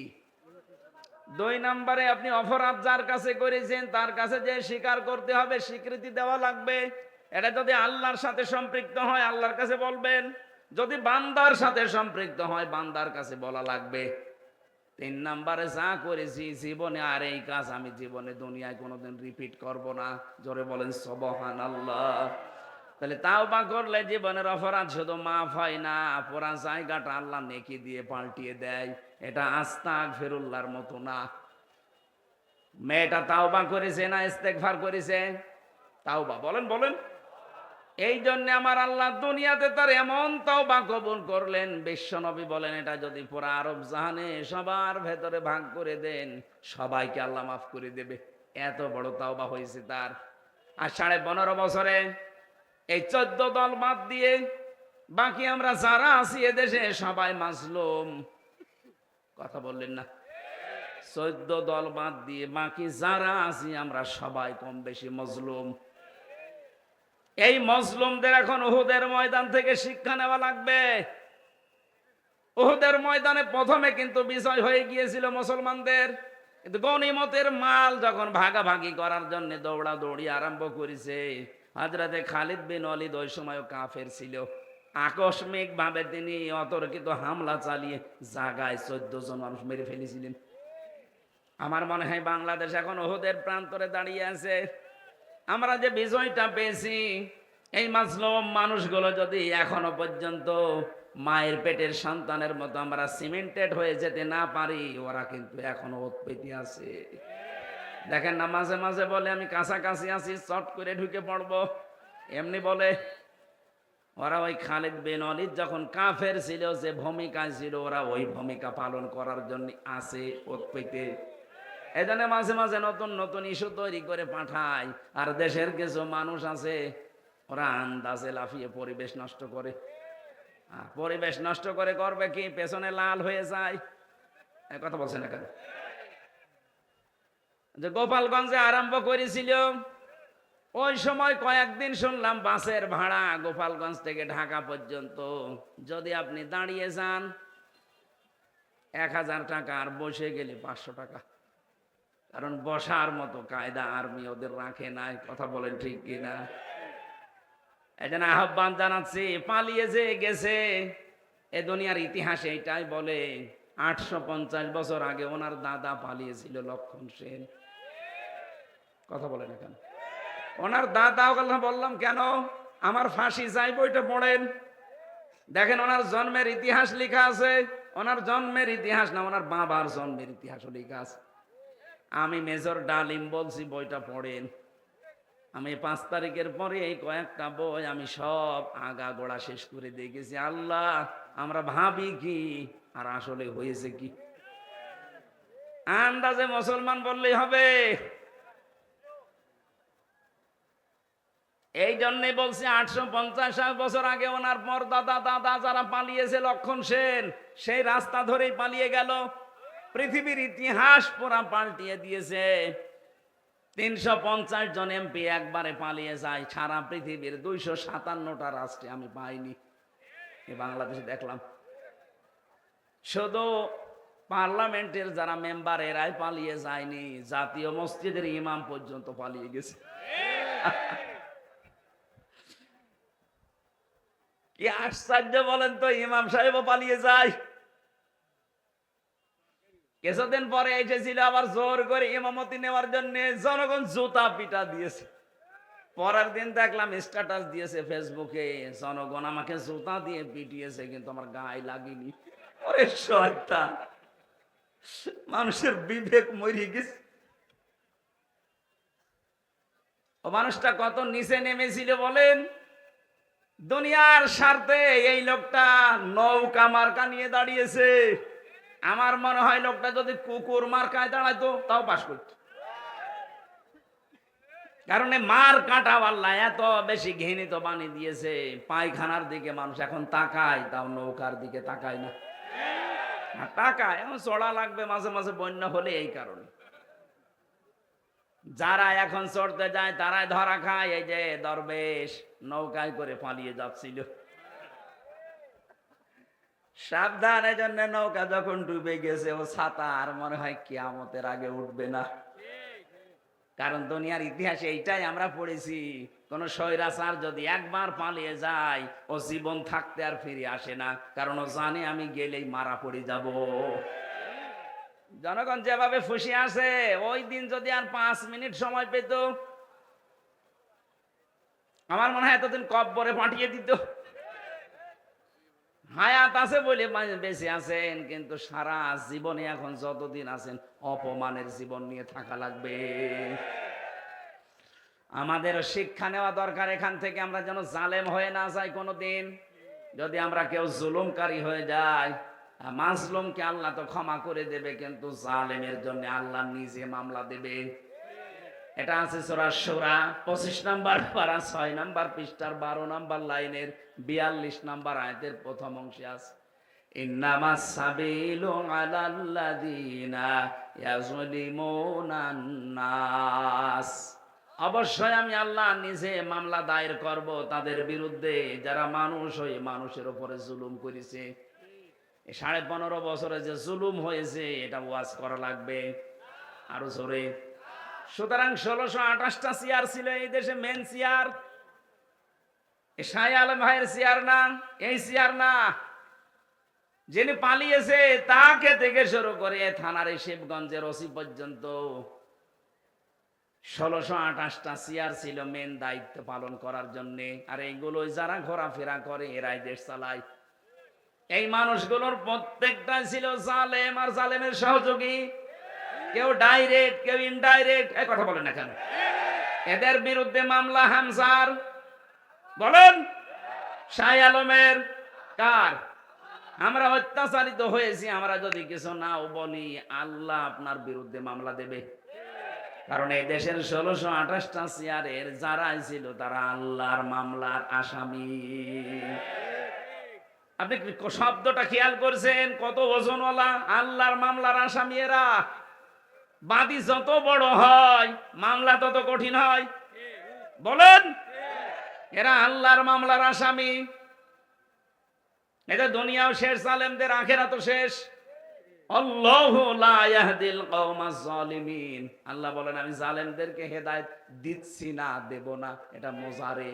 2 নাম্বারে আপনি অপরাধ যার কাছে করেছেন তার কাছে যে স্বীকার করতে হবে, স্বীকৃতি দেওয়া লাগবে। এটা যদি আল্লাহর সাথে সম্পৃক্ত হয় আল্লাহর কাছে বলবেন, যদি বান্দার সাথে সম্পৃক্ত হয় বান্দার কাছে বলা লাগবে। 3 নাম্বারে যা করেছি জীবনে আর এই কাজ আমি জীবনে দুনিয়ায় কোনোদিন রিপিট করব না। জোরে বলেন সুবহানাল্লাহ। তাহলে তাওবা করলে জীবনের অপরাধ শুধু মাফ হয় না, পুরা জায়গাটা আল্লাহ নেকি দিয়ে পাল্টিয়ে দেয়। এটা আস্তাগফিরুল্লাহর মতো না। মেয়েটা তাওবা করেছে না ইস্তেগফার করেছে? তাওবা। বলেন বলেন। এই জন্য আমার আল্লাহ দুনিয়াতে তার এমন তাওবা কবুল করলেন, বিশ্বনবী বলেন এটা যদি পুরা আরব জাহানে সবার ভেতরে ভাগ করে দেন সবাইকে আল্লাহ মাফ করে দেবে। এত বড় তাওবা হয়েছে তার। আর 15.5 বছরে এই 14 দল বাদ দিয়ে বাকি আমরা যারা আছি এদেশে সবাই মাজলুম। কথা বললেন না? 14 দল বাদ দিয়ে বাকি যারা আছি আমরা সবাই কম বেশি মজলুম। এই মজলুমদের এখন উহুদের ময়দান থেকে শিক্ষা নেওয়া লাগবে। উহুদের ময়দানে প্রথমে কিন্তু বিজয় হয়ে গিয়েছিল মুসলমানদের, কিন্তু গনিমতের মাল যখন ভাগাভাগি করার জন্য দৌড়াদৌড়ি আরম্ভ করেছে, হযরতে খালিদ বিন ওয়ালিদ ওই সময়ও কাফের ছিল। আকস্মিক ভাবে তিনি অতর্কিত হামলা চালিয়ে জাগায় 14 জন মানুষ মেরে ফেলেছিলেন। আমার মনে হয় বাংলাদেশ এখন উহুদের প্রান্তরে দাঁড়িয়ে আছে। আমরা যে বিজয়টা পেয়েছি, এই মাজলুম মানুষগুলো যদি এখনো পর্যন্ত মায়ের পেটের সন্তানের মতো আমরা সিমেন্টেড হয়ে যেতে না পারি, ওরা কিন্তু এখনো উৎপত্তি আছে। দেখেন না, মাঝে মাঝে বলে আমি কাছাকাছি আছি, চট করে ঢুকে পড়বো, এমনি বলে। ওরা ওই খালিদ বিন ওয়ালিদ যখন কাফের ছিল, যে ভূমিকা ছিল ওরা ওই ভূমিকা পালন করার জন্য আছে উৎপত্তি। এই জন্য মাঝে মাঝে নতুন নতুন ইস্যু তৈরি করে পাঠায়। আর দেশের কিছু মানুষ আছে ওরা আন্দাজে লাফিয়ে পরিবেশ নষ্ট করে। পরিবেশ নষ্ট করে করবে কি? পেছনে লাল হয়ে যায়। কথা বলছেন না কেন? যে গোপালগঞ্জে আরম্ভ করেছিল, ওই সময় কয়েকদিন শুনলাম বাসের ভাড়া গোপালগঞ্জ থেকে ঢাকা পর্যন্ত যদি আপনি দাঁড়িয়ে যান 1000 টাকা, আর বসে গেলে 500 টাকা। কারণ বসার মতো কায়দা আর্মি ওদের রাখে নাই। কথা বলেন ঠিক কিনা? এই জন্য আহ্বান জানাচ্ছি, পালিয়ে যে গেছে এ দুনিয়ার ইতিহাসে এটাই বলে 850 বছর আগে ওনার দাদা পালিয়েছিল, লক্ষণ সেন। কথা বলেন না কেন? ওনার দাদা, বললাম কেন? আমার ফাঁসি চাই বইটা পড়েন, দেখেন ওনার জন্মের ইতিহাস লেখা আছে। ওনার জন্মের ইতিহাস না, ওনার বাবার জন্মের ইতিহাস লেখা আছে। আমি মেজর ডালিম বলছি, বইটা পড়েন। আমি 5 তারিখের পরে এই কয়েকটা বই আমি সব আগা গোড়া শেষ করে দেখেছি। আল্লাহ, আমরা ভাবি কি আর আসলে হয়েছে কি? আন্দাজে মুসলমান বললেই হবে। এই জন্যই বলছি 850 বছর আগে ওনার পর দাদা দাদা যারা পালিয়েছে, লক্ষণ সেন সেই রাস্তা ধরেই পালিয়ে গেল। পৃথিবীর ইতিহাস পুরা পাল্টিয়ে দিয়েছে। 350 জন এমপি একবারে পালিয়ে যায়। সারা পৃথিবীর 257টা রাষ্ট্রে আমি পাইনি, বাংলাদেশে দেখলাম। শুধু পার্লামেন্টের যারা মেম্বার এরাই পালিয়ে যায়নি, জাতীয় মসজিদের ইমাম পর্যন্ত পালিয়ে গেছে। কি আশ্চর্য বলেন তো, ইমাম সাহেবও পালিয়ে যায়। কিছুদিন পরে এসেছিল আবার জোর করে ইমামতি নেওয়ার জন্য, জনগণ জুতা পিটা দিয়েছে। পরের দিন দেখলাম স্ট্যাটাস দিয়েছে ফেসবুকে, জনগণ আমাকে জুতা দিয়ে পিটিয়েছে কিন্তু আমার গায়ে লাগেনি। ওরে শয়তান, মানুষের বিবেক মরে গেছে। ও মানুষটা কত নিচে নেমেছিল বলেন। দুনিয়ার স্বার্থে এই লোকটা নৌকা মার্কা নিয়ে দাঁড়িয়েছে। আমার মনে হয় লোকটা যদি কুকুর মার্কায় দাঁড়াইতো তাও পাস করত। কারণ মার কাটা আল্লাহ এত বেশি ঘৃণিত বানিয়ে দিয়েছে, পায়খানার দিকে মানুষ এখন তাকায়, তাও নৌকার দিকে তাকায় না। তাকায় এখন চড়া লাগবে মাঝে মাঝে বন্যা হলে, এই কারণে যারা এখন চড়তে যায় তারাই ধরা খায়। এই যে দরবেশ নৌকায় করে পালিয়ে যাচ্ছিল, সাবধান। এই জন্য নৌকা যখন ডুবে গেছে ও ছাতা আর মনে হয় কিয়ামতের আগে উঠবে না। কারণ দুনিয়ার ইতিহাসে এইটাই আমরা পড়েছি, কোন স্বৈরাচার যদি একবার পালিয়ে যায় ও জীবন থাকতে আর ফিরে আসে না, কারণ ও জানে আমি গেলেই মারা পড়ে যাব। জনগণ যেভাবে ফুসে আসে, ওই দিন যদি আর 5 মিনিট সময় পেত, আমার মনে হয় এতদিন কব্বরে পাঠিয়ে দিত। হায়াত আছে বলে বেঁচে আছেন, কিন্তু সারা জীবনে এখন যতদিন আছেন অপমানের জীবন নিয়ে থাকা লাগবে। আমাদের শিক্ষা নেওয়া দরকার এখান থেকে, আমরা যেন জালেম হয়ে না যাই কোনোদিন। যদি আমরা কেউ জুলুমকারী হয়ে যায়, মাজলুমকে আল্লাহ তো ক্ষমা করে দেবে, কিন্তু জালেমের জন্য আল্লাহ নিজে মামলা দেবে। এটা আছে সূরা শুরা 25 নম্বর পারা 6 নম্বর পৃষ্ঠার 12 নম্বর লাইনের 42 নম্বর আয়াতের প্রথম অংশে আছে, ইন্নামাস সাবিলু আলাল্লাযিনা ইয়াজলিমুনান নাস। অবশ্যই আমি আল্লাহ নিজে মামলা দায়ের করব তাদের বিরুদ্ধে যারা মানুষ হয়ে মানুষের উপরে জুলুম করেছে। 15.5 বছরে যে জুলুম হয়েছে এটা ওয়াজ করা লাগবে আরো জোরে। সুতরাং 1628টা চেয়ার ছিল এই দেশে, মেন চেয়ার শাহ আলম ভাইয়ের চেয়ার না, এই চেয়ার না। যিনি পালিয়েছে তাকে থেকে শুরু করে থানার শিবগঞ্জের ওসি পর্যন্ত 1628টা চেয়ার ছিল মেন দায়িত্ব পালন করার জন্য। আর এইগুলো যারা ঘোরাফেরা করে এরাই দেশ চালায়। এই মানুষগুলোর প্রত্যেকটা ছিল জালেম আর জালেমের সহযোগী, কেউ ডাইরেক্ট কেউ ইনডাইরেক্ট। এই কথা বলেন না কেন? এদের বিরুদ্ধে মামলা হামজার, বলেন শাহ আলমের, কার? আমরা অত্যাচারিত হয়েছি, আমরা যদি কিছু নাও বলি আল্লাহ আপনার বিরুদ্ধে মামলা দেবে। কারণ এই দেশের 1628টা চেয়ারের যারাই ছিল তারা আল্লাহর মামলার আসামি। আপনি শব্দটা খেয়াল করছেন? কত ওজনওয়ালা, আল্লাহর মামলার আসামি এরা। বাদী যত বড় হয় মামলা তত কঠিন হয়, বলেন। এরা আল্লাহর মামলার আসামি। এটা দুনিয়াও শেষ জালেমদের, আখিরাতও শেষ। আল্লাহু লা ইয়াহদিল কওমাজ জালিমিন। আল্লাহ বলেন আমি জালেমদেরকে হেদায়েত দিচ্ছি না, দেব না। এটা মুজারে,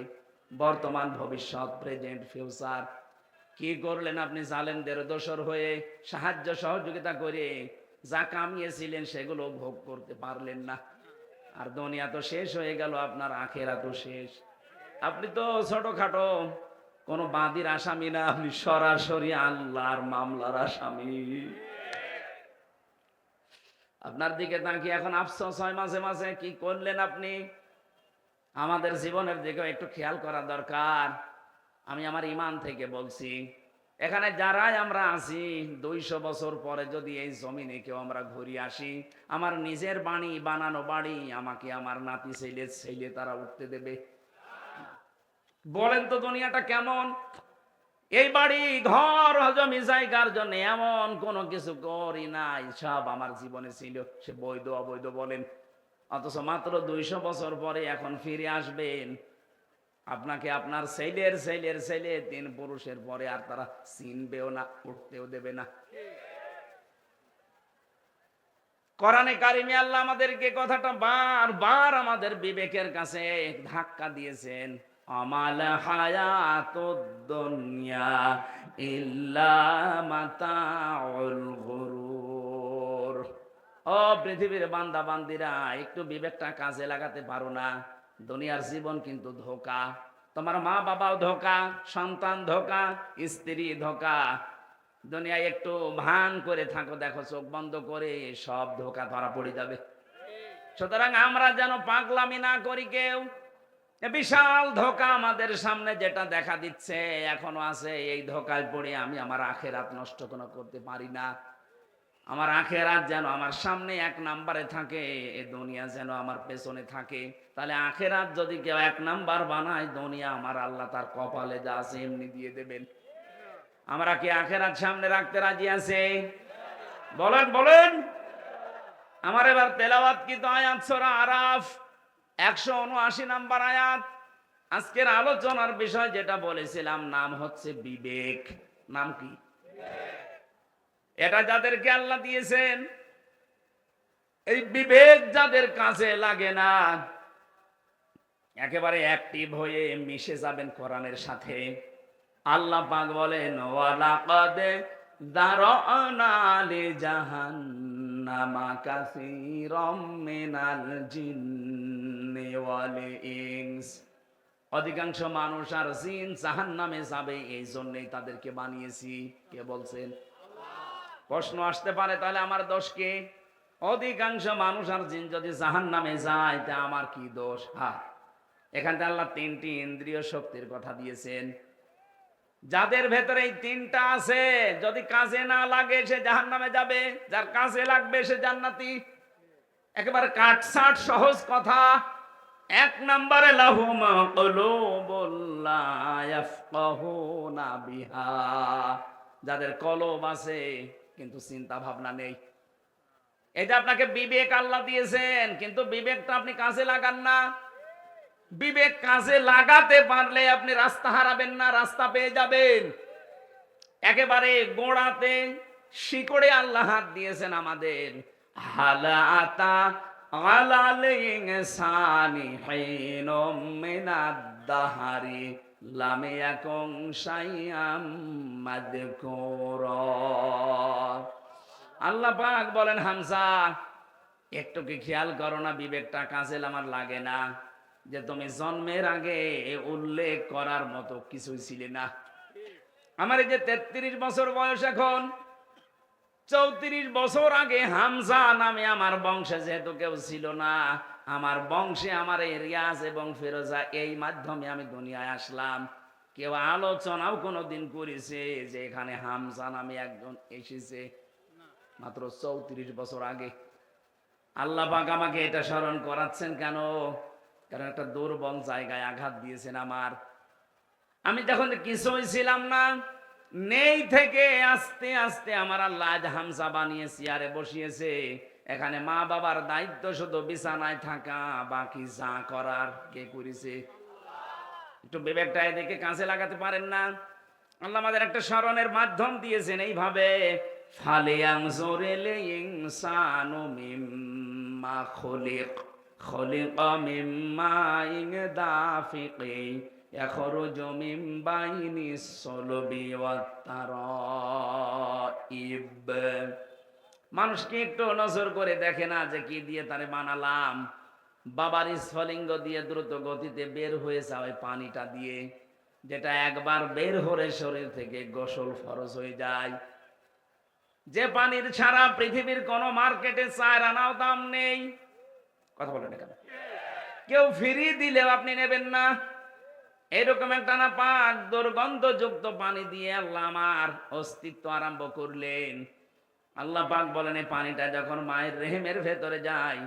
বর্তমান ভবিষ্যৎ, প্রেজেন্ট ফিউচার। কি করলেন আপনি? জালেমদের দোসর হয়ে সাহায্য সহযোগিতা করে যা কামিয়েছিলেন সেগুলো ভোগ করতে পারলেন না। আর দুনিয়া তো শেষ হয়ে গেল, আপনার আখিরাতও শেষ। আপনি তো ছোটখাটো কোন বাদীর আসামি না, আপনি সরাসরি আল্লাহর মামলার আসামি। আপনার দিকে তাকিয়ে এখন আফসোস হয় মাঝে মাঝে, কি করলেন আপনি? আমাদের জীবনের দিকে একটু খেয়াল করা দরকার। আমি আমার ইমান থেকে বলছি, এখানে যারাই আমরা আছি 200 বছর পরে যদি এই জমিনে কেউ আমরা ঘুরে আসি, আমার নিজের বাড়ি, বানানো বাড়ি, আমাকে আমার নাতি ছেলে তারা উঠতে দেবে? বলেন তো দুনিয়াটা কেমন? এই বাড়ি ঘর জমি জায়গার জন্য এমন কোনো কিছু করি নাই, সব আমার জীবনে ছিল, সে বৈধ অবৈধ বলেন। অথচ মাত্র 200 বছর পরে এখন ফিরে আসবেন, আপনাকে আপনার ছেলের ছেলের ছেলে 3 পুরুষের পরে আর তারা চিনবেও না, উঠতেও দেবে না। কোরআনে কারিমে আল্লাহ আমাদেরকে কথাটা বারবার আমাদের বিবেকের কাছে ধাক্কা দিয়েছেন। আমাল হায়াতুদ দুনিয়া ইল্লা মাতাউল গুরুর। ও পৃথিবীর বান্দা বান্দিরা, একটু বিবেকটা কাজে লাগাতে পারো না? দুনিয়ার জীবন কিন্তু ধোঁকা। তোমার মা বাবাও ধোঁকা, সন্তান ধোঁকা, স্ত্রী ধোঁকা। দুনিয়ায় একটু ভান করে থাকো, দেখো চোখ বন্ধ করে সব ধোঁকা ধরা পড়ে যাবে। সুতরাং আমরা যেন পাগলামি না করি কেউ। বিশাল ধোঁকা আমাদের সামনে যেটা দেখা দিচ্ছে এখনো আছে, এই ধোঁকায় পড়ে আমি আমার আখেরাত নষ্ট কোনো করতে পারি না। আমার আখেরাত যেন আমার সামনে এক নাম্বারে থাকে, এই দুনিয়া যেন আমার পেছনে থাকে। তাহলে আখেরাত যদি কেউ এক নাম্বার বানায়, দুনিয়া আমার আল্লাহ তার কপালে যা আছে এমনি দিয়ে দেবেন। আমরা কি আখেরাত সামনে রাখতে রাজি আছে? বলেন বলেন। আমার এবার তেলাওয়াত কি তো আয়াত সূরা আরাফ 179 নাম্বার আয়াত। আজকের আলোচনার বিষয় যেটা বলেছিলাম, নাম হচ্ছে বিবেক। নাম কি? এটা যাদেরকে আল্লাহ দিয়েছেন, এই বিবেক যাদের কাছে লাগে না, একেবারে অ্যাক্টিভ হয়ে মিশে যাবেন কোরআনের সাথে। আল্লাহ পাক বলেন, ওয়ালাকাদ দারানা লিজাহান্নামা কাসীরাম মিনাল জিন্নি ওয়াল ইনস। অধিকাংশ মানুষ আর জিন জাহান্নামে যাবে, এই জন্যই তাদেরকে বানিয়েছি। কে বলছেন? প্রশ্ন আসতে পারে, তাহলে আমার দোষ কি? অধিকাংশ মানুষ আর জিন যদি জাহান্নামে যায়, তা আমার কি দোষ? হ্যাঁ, এখানে আল্লাহ 3টি ইন্দ্রিয় শক্তির কথা দিয়েছেন। যাদের ভেতরে এই 3টা আছে, যদি কাজে না লাগে সে জাহান্নামে যাবে, যার কাজে লাগবে সে জান্নাতি। একেবারে কাটছাট সহজ কথা। 1 নম্বরে লাহুম কুলুবুল লা ইয়াফকাহুনা বিহা, যাদের কলব আছে কিন্তু চিন্তা ভাবনা নেই। এই যে আপনাকে বিবেক আল্লাহ দিয়েছেন, কিন্তু বিবেকটা আপনি কাজে লাগান না। বিবেক কাজে লাগাতে পারলে আপনি রাস্তা হারাবেন না, রাস্তা পেয়ে যাবেন। একেবারে গোড়াতে শিকড়ে আল্লাহ হাত দিয়েছেন আমাদের। হালাতা আলাল ইনসানি হিনুম মিনাদ দাহারি লাম ইয়াকুন শাইআম মাযকুরা। আল্লাহ পাক বলেন, হামজা একটু কি খেয়াল করো না, বিবেকটা কাজে আমার লাগে না? যে তুমি জন্মের আগে উল্লেখ করার মতো কিছুই ছিলে না। আমার এই যে 33 বছর বয়স, এখন 34 বছর আগে হামজা নামে আমার বংশে যেহেতু কেউ ছিল না, আমার বংশে আমার এই রিয়াজ এবং ফেরোজা, এই মাধ্যমে আমি দুনিয়ায় আসলাম। কেউ আলোচনাও কোনোদিন করেছে যে এখানে হামজা নামে একজন এসেছে? মাত্র 34 বছর আগে। আল্লাহ পাক আমাকে এটা স্মরণ করাচ্ছেন কেন? কারণ একটা দুর্বল জায়গায় আঘাত দিয়েছেন আমার। আমি তখন কিছুই ছিলাম না, নেই থেকে আস্তে আস্তে আমার আল্লাহ আজ হামজা বানিয়ে চেয়ারে বসিয়েছে। এখানে মা বাবার দায়িত্ব শুধু বিছানায় থাকা, বাকি যা করার কে করেছে? একটু বিবেকটা এদিকে কাজে লাগাতে পারেন না? আল্লাহ আমাদের একটা স্মরণের মাধ্যম দিয়েছেন এইভাবে, ফালিয়ানজুরিল ইনসানু মিম্মা খুলিক খুলিকা মিম্মা ইন দাফিকি ইয়াখরুজু মিন বাইনিস সুলবি ওয়াত তারাইব। মানুষকে একটু নজর করে দেখে না যে কি দিয়ে তারে বানালাম? বাবার স্ফলিঙ্গ দিয়ে দ্রুত গতিতে বের হয়ে যাওয়া পানিটা দিয়ে, যেটা একবার বের হলে শরীর থেকে গোসল ফরজ হয়ে যায়। যে পানির ছাড়া পৃথিবীর কোন মার্কেটে 4 আনাও দাম নেই। কথা বলেন কেন? কেউ ফ্রি দিলেও আপনি নেবেন না। এরকম একটা না পাক দুর্গন্ধযুক্ত পানি দিয়ে আল্লাহ আমার অস্তিত্ব আরম্ভ করলেন। আল্লাহ পাক বলেন, এই পানিটা যখন মায়ের রেহেমের ভেতরে যায়,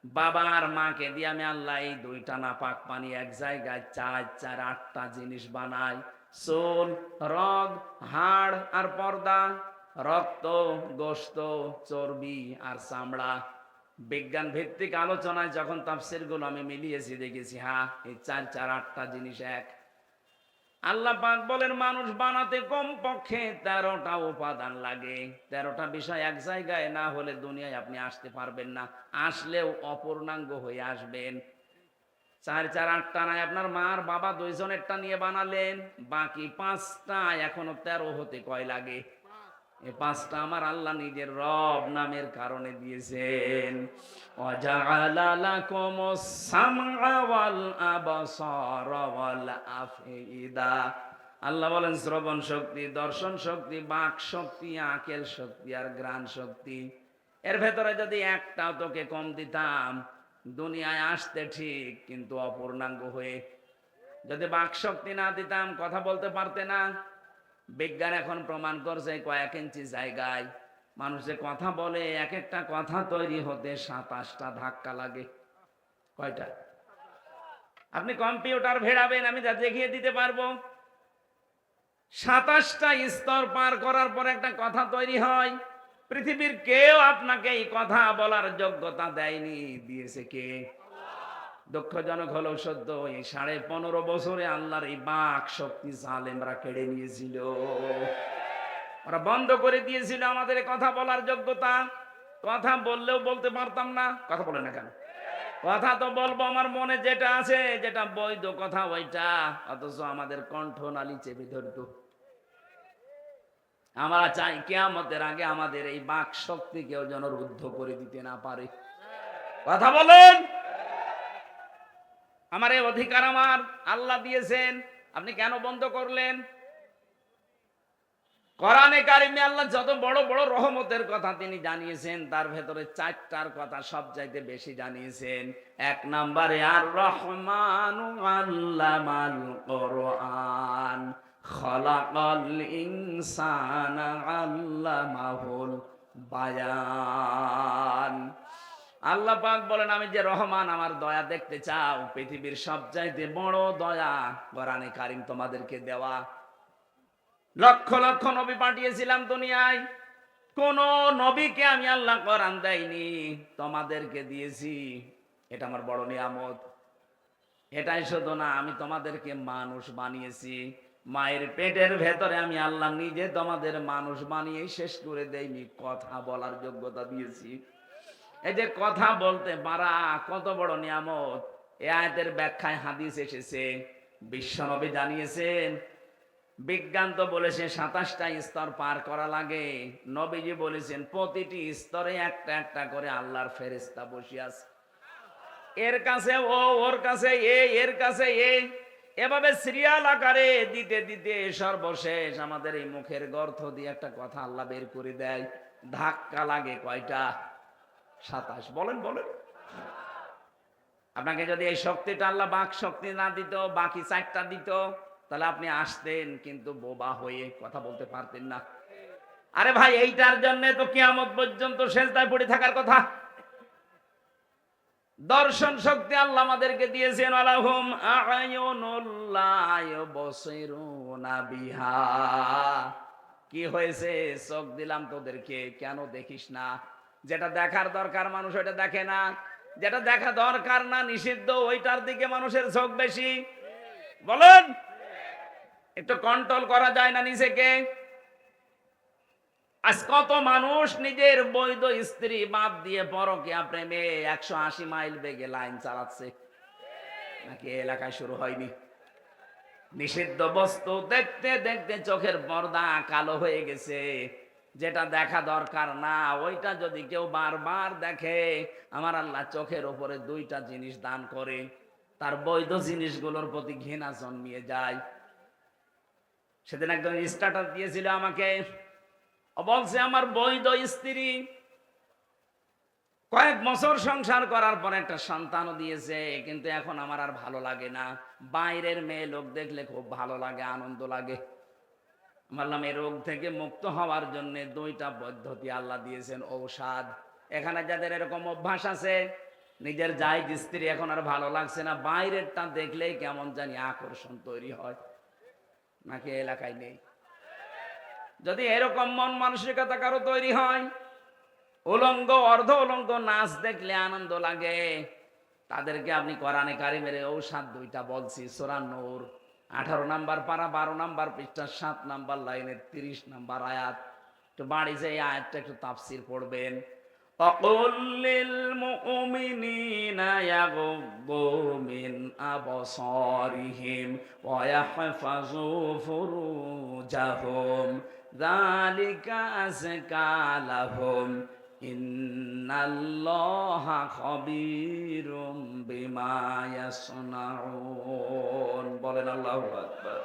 বাবা আর মাকে দিয়ে আমি আল্লাহ এই 2টা না পাক পানি এক জায়গায় 8টা জিনিস বানাই। চুল, রগ, হাড় আর পর্দা, রক্ত, গোশত, চর্বি আর চামড়া। বিজ্ঞান ভিত্তিক আলোচনায় যখন তাফসীর গুলো আমি মিলিয়েছি, দেখেছি হ্যাঁ এই 8টা জিনিস এক। আল্লাহ পাক বলেন মানুষ বানাতে কমপক্ষে 13টা উপাদান লাগে। 13টা বিষয় এক জায়গায় না হলে দুনিয়ায় আপনি আসতে পারবেন না, আসলেও অপূর্ণাঙ্গ হয়ে আসবেন। 4 4 8টা নাই, আপনার মার বাবা দুইজনেরটা নিয়ে বানালেন, বাকি 5টা এখনো 13 হতে কয় লাগে? এই 5টা আমার আল্লাহ নিজের রব নামের কারণে দিয়েছেন। ওয়াজআলা লাকুমুস সামআ ওয়াল আবসারা ওয়াল আফইদা। আল্লাহ বলেন শ্রবণ শক্তি, দর্শন শক্তি, বাক শক্তি, আকেল শক্তি আর ঘ্রাণ শক্তি। এর ভেতরে যদি একটাও তোকে কম দিতাম, দুনিয়ায় আসতে ঠিক কিন্তু অপূর্ণাঙ্গ হয়ে। যদি বাক শক্তি না দিতাম, কথা বলতে পারতে না। বিজ্ঞান এখন প্রমাণ করছে কয়েক ইঞ্চি জায়গায় মানুষ যে কথা বলে, এক একটা কথা তৈরি হতে 27টা ধাক্কা লাগে। কয়টা? আপনি কম্পিউটার ভেড়াবেন, আমি যা দেখিয়ে দিতে পারবো। 27টা স্তর পার করার পর একটা কথা তৈরি হয়। পৃথিবীর কেউ আপনাকে এই কথা বলার যোগ্যতা দেয়নি, দিয়েছে কে? দুঃখজনক হলেও সত্য, এই 15.5 বছরে আল্লাহর এই বাক শক্তি জালেমরা কেড়ে নিয়েছিল। ওরা বন্ধ করে দিয়েছিল আমাদের কথা বলার যোগ্যতা। কথা বললেও বলতে পারতাম না। কথা বলে না কেন? কথা তো বলবো আমার মনে যেটা আছে, যেটা বৈধ কথা ওইটা, অথচ আমাদের কণ্ঠনালী চেপে ধরতো। আমরা চাই কিয়ামতের আগে আমাদের এই বাক শক্তি কেউ যেন রুদ্ধ করে দিতে না পারে। কথা বলেন। আমার এই অধিকার আমার আল্লাহ দিয়েছেন, আপনি কেন বন্ধ করলেন? কোরআনে কারিমে আল্লাহ যত বড় বড় রহমতের কথা তিনি জানিয়েছেন, তার ভেতরে 4টার কথা সবচাইতে বেশি জানিয়েছেন। 1 নম্বরে আর রহমানু আল্লামাল কোরআন খলাকাল ইনসানা আল্লামাহুল বায়ান। আল্লাহ পাক বলেন আমি যে রহমান, আমার দয়া দেখতে চাও, পৃথিবীর সবচাইতে বড় দয়া কোরআনে কারিম তোমাদেরকে দেওয়া। লক্ষ লক্ষ নবী পাঠিয়েছিলাম দুনিয়ায়, কোন নবীকে আমি আল্লাহ কোরআন দেয়নি, তোমাদেরকে দিয়েছি। এটা আমার বড় নিয়ামত। এটাই শুধু না, আমি তোমাদেরকে মানুষ বানিয়েছি। মায়ের পেটের ভেতরে আমি আল্লাহ নিজে তোমাদের মানুষ বানিয়ে শেষ করে দেইনি, কথা বলার যোগ্যতা দিয়েছি। এই যে কথা বলতে পারা কত বড় নিয়ামত। এই আয়াতের ব্যাখ্যায় হাদিস এসেছে, বিশ্বনবী জানিয়েছেন। বিজ্ঞান তো বলেছে 27টা স্তর পার করা লাগে, নবীজি বলেছেন প্রতিটি স্তরে একটা একটা করে আল্লাহর ফেরেশতা বসে আছে। এর কাছে ও, ওর কাছে এ, এর কাছে এ, এভাবে সিরিয়াল আকারে দিতে দিতে সর্বশেষ আমাদের এই মুখের গর্ত দিয়ে একটা কথা আল্লাহ বের করে দেয়। ধাক্কা লাগে কয়টা? 27। বলেন বলেন। আপনাকে যদি এই শক্তিটা আল্লাহ বাক শক্তি না দিত, বাকি 4টা দিত, তাহলে আপনি আসতেন কিন্তু বোবা হয়ে, কথা বলতে পারতেন না। আরে ভাই, এইটার জন্য তো কিয়ামত পর্যন্ত সেজদায় পড়ে থাকার কথা। দর্শন শক্তি আল্লাহ আমাদেরকে দিয়েছেন, আলাহুম আ'য়ুনুল লা ইউবসিরুনা বিহা। কি হয়েছে? চোখ দিলাম তোদেরকে, কেন দেখিস না? যেটা দেখার দরকার মানুষ ওইটা দেখে না, যেটা দেখা দরকার না, নিষিদ্ধ, ওইটার দিকে মানুষের চোখ বেশি। বলেন, একটু কন্ট্রোল করা যায় না নিজেকে? আজ কত মানুষ নিজের বৈধ স্ত্রী বাদ দিয়ে পরকীয়া প্রেমে 180 মাইল বেগে লাইন চালাচ্ছে, নাকি এলাকায় শুরু হয়নি? নিষিদ্ধ বস্তু দেখতে দেখতে চোখের পর্দা কালো হয়ে গেছে। যেটা দেখা দরকার না ওইটা যদি কেউ বারবার দেখে, আমার আল্লাহ চোখের উপরে 2টা জিনিস দান করে, তার বৈধ জিনিসগুলোর প্রতি ঘৃণা জন্মিয়ে যায়। সেদিন একজন স্ট্যাটাস দিয়েছিল আমাকে, বলছে আমার বৈধ স্ত্রী কয়েক বছর সংসার করার পর একটা সন্তানও দিয়েছে, কিন্তু এখন আমার আর ভালো লাগে না। বাইরের মেয়ে লোক দেখলে খুব ভালো লাগে, আনন্দ লাগে। বললাম এই রোগ থেকে মুক্ত হওয়ার জন্য 2টা পদ্ধতি আল্লাহ দিয়েছেন, ঔষধ। এখানে যাদের এরকম অভ্যাস আছে, নিজের জায়েজ স্ত্রী এখন আর ভালো লাগছে না, বাইরেরটা দেখলেই কেমন জানি আকর্ষণ তৈরি হয়, নাকি এলাকায় নেই? যদি এরকম মন মানসিকতা কারো তৈরি হয়, উলঙ্গ অর্ধ উলঙ্গ নাচ দেখলে আনন্দ লাগে, তাদেরকে আপনি কোরআনে কারিমের ঔষধ 2টা বলছি, সূরা নূর 18 নাম্বার পারা, 12 নাম্বার পৃষ্ঠা, 7 নাম্বার লাইনের 30 নাম্বার আয়াত। তো বাড়ি যে এই আয়াতটা একটু তাফসির পড়বেন। وَقُلْ لِلْمُؤْمِنِينَ يَغُضُّوا مِنْ أَبْصَارِهِمْ وَيَحْفَظُوا فُرُوجَهُمْ ذَلِكَ أَزْكَى لَهُمْ إِنَّ اللَّهَ خَبِيرٌ بِمَا يَصْنَعُونَ। বলেন আল্লাহু আকবার।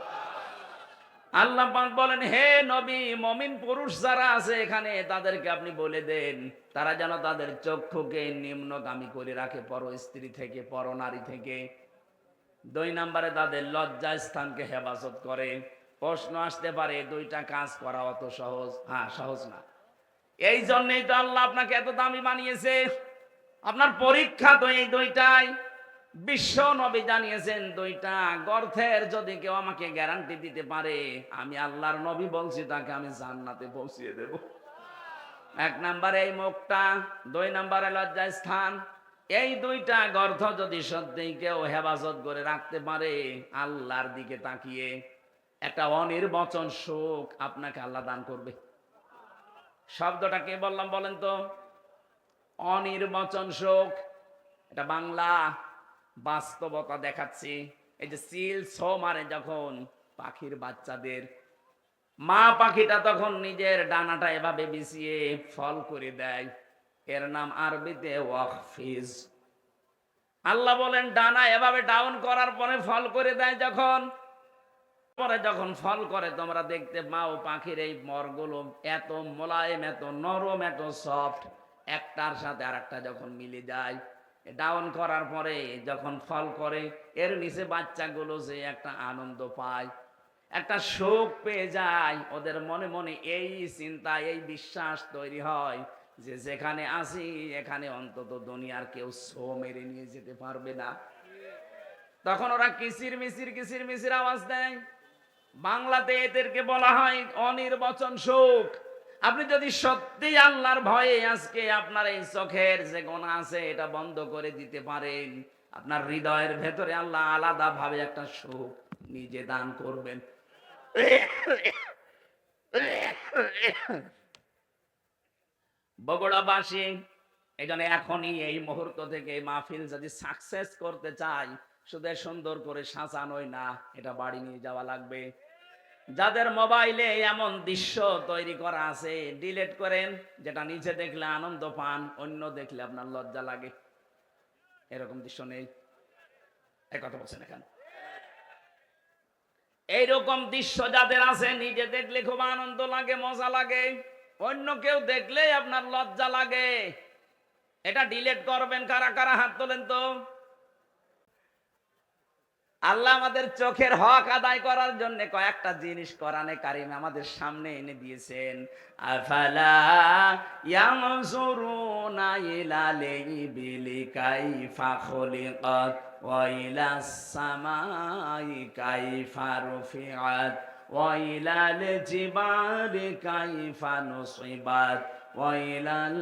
আল্লাহ পাক বলেন, হে নবী, মুমিন পুরুষ যারা আছে এখানে তাদেরকে আপনি বলে দেন তারা যেন তাদের চক্ষুকে নিম্নগামী করে রাখে পর স্ত্রী থেকে, পর নারী থেকে। 2 নাম্বারে তাদের লজ্জা স্থানকে হেফাজত করে। প্রশ্ন আসতে পারে, 2টা কাজ করা অত সহজ? হ্যাঁ, সহজ না। এই জন্যই তো আল্লাহ আপনাকে এত দামি বানিয়েছে। আপনার পরীক্ষা তো এই 2টাই। বিশ্ব নবী জানিয়েছেন 2টা গর্থের যদি কেউ আমাকে গ্যারান্টি দিতে পারে, আমি আল্লাহর নবী বলছি তাকে আমি জান্নাতে পৌঁছিয়ে দেব। 1 নাম্বারে এই মুখটা, 2 নাম্বারে লজ্জা স্থান। এই 2টা গর্থ যদি সত্যিই কেউ হেফাজত করে রাখতে পারে, আল্লাহর দিকে তাকিয়ে একটা অনির্বচন সুখ আপনাকে আল্লাহ দান করবে। শব্দটা কে বললাম বলেন তো? অনির্বচন সুখ। এটা বাংলা, বাস্তবতা দেখাচ্ছি। এই যে সিল ছো মারে যখন পাখির বাচ্চাদের, মা পাখিটা তখন নিজের ডানাটা এভাবে বিছিয়ে ফল করে দেয়, এর নাম আরবিতে ওয়াকফিজ। আল্লাহ বলেন ডানা এভাবে ডাউন করার পরে ফল করে দেয়, যখন পরে যখন ফল করে তোমরা দেখতে পাও পাখির এই মরগুলো এত মোলায়েম, এত নরম, এত সফট, একটার সাথে আরেকটা যখন মিলে যায়, ডাউন করার পরে যখন ফল করে, এর নিচে বাচ্চাগুলো যে একটা আনন্দ পায়, একটা সুখ পেয়ে যায়, ওদের মনে মনে এই চিন্তা, এই বিশ্বাস তৈরি হয় যে যেখানে আসি এখানে অন্তত দুনিয়ার কেউ ছো মেরে নিয়ে যেতে পারবে না। তখন ওরা কিচির মিচির আওয়াজ দেয়। বাংলাতে এদেরকে বলা হয় অনির্বচন সুখ। আপনি যদি সত্যি আল্লাহর ভয়ে আজকে আপনার এই চোখের যে গোনা আছে এটা বন্ধ করে দিতে পারেন, আপনার হৃদয়ের ভেতরে আল্লাহ আলাদা ভাবে একটা সুখ নিজে দান করবেন। বগুড়াবাসী এখানে এখনই এই মুহূর্ত থেকে মাহফিল যদি সাকসেস করতে চাই, শুধু সুন্দর করে সাজানোই না, এটা বাড়ি নিয়ে যাওয়া লাগবে। যাদের মোবাইলে এমন দৃশ্য তৈরি করা আছে ডিলিট করেন, যেটা নিচে দেখলে আনন্দ পান, অন্য দেখলে আপনার লজ্জা লাগে। এরকম দৃশ্য নেই? এই কথা বলছেন এখানে। এইরকম দৃশ্য যাদের আছে নিজে দেখলে খুব আনন্দ লাগে, মজা লাগে, অন্য কেউ দেখলেই আপনার লজ্জা লাগে। এটা ডিলিট করবেন কারা কারা? হাত তোলেন তো। আল্লাহ আমাদের চোখের হক আদায় করার জন্য কয়েকটা জিনিস কোরআনে কারিমে আমাদের সামনে এনে দিয়েছেন। আফালা ইয়ানজুরুনা ইলাল ইবিলি কাইফা খুলিকাত ওয়া ইলাস সামাই কাইফা রুফিআত ওয়া ইলাল জিবালি কাইফা নুসিবাত ওয়া ইলাল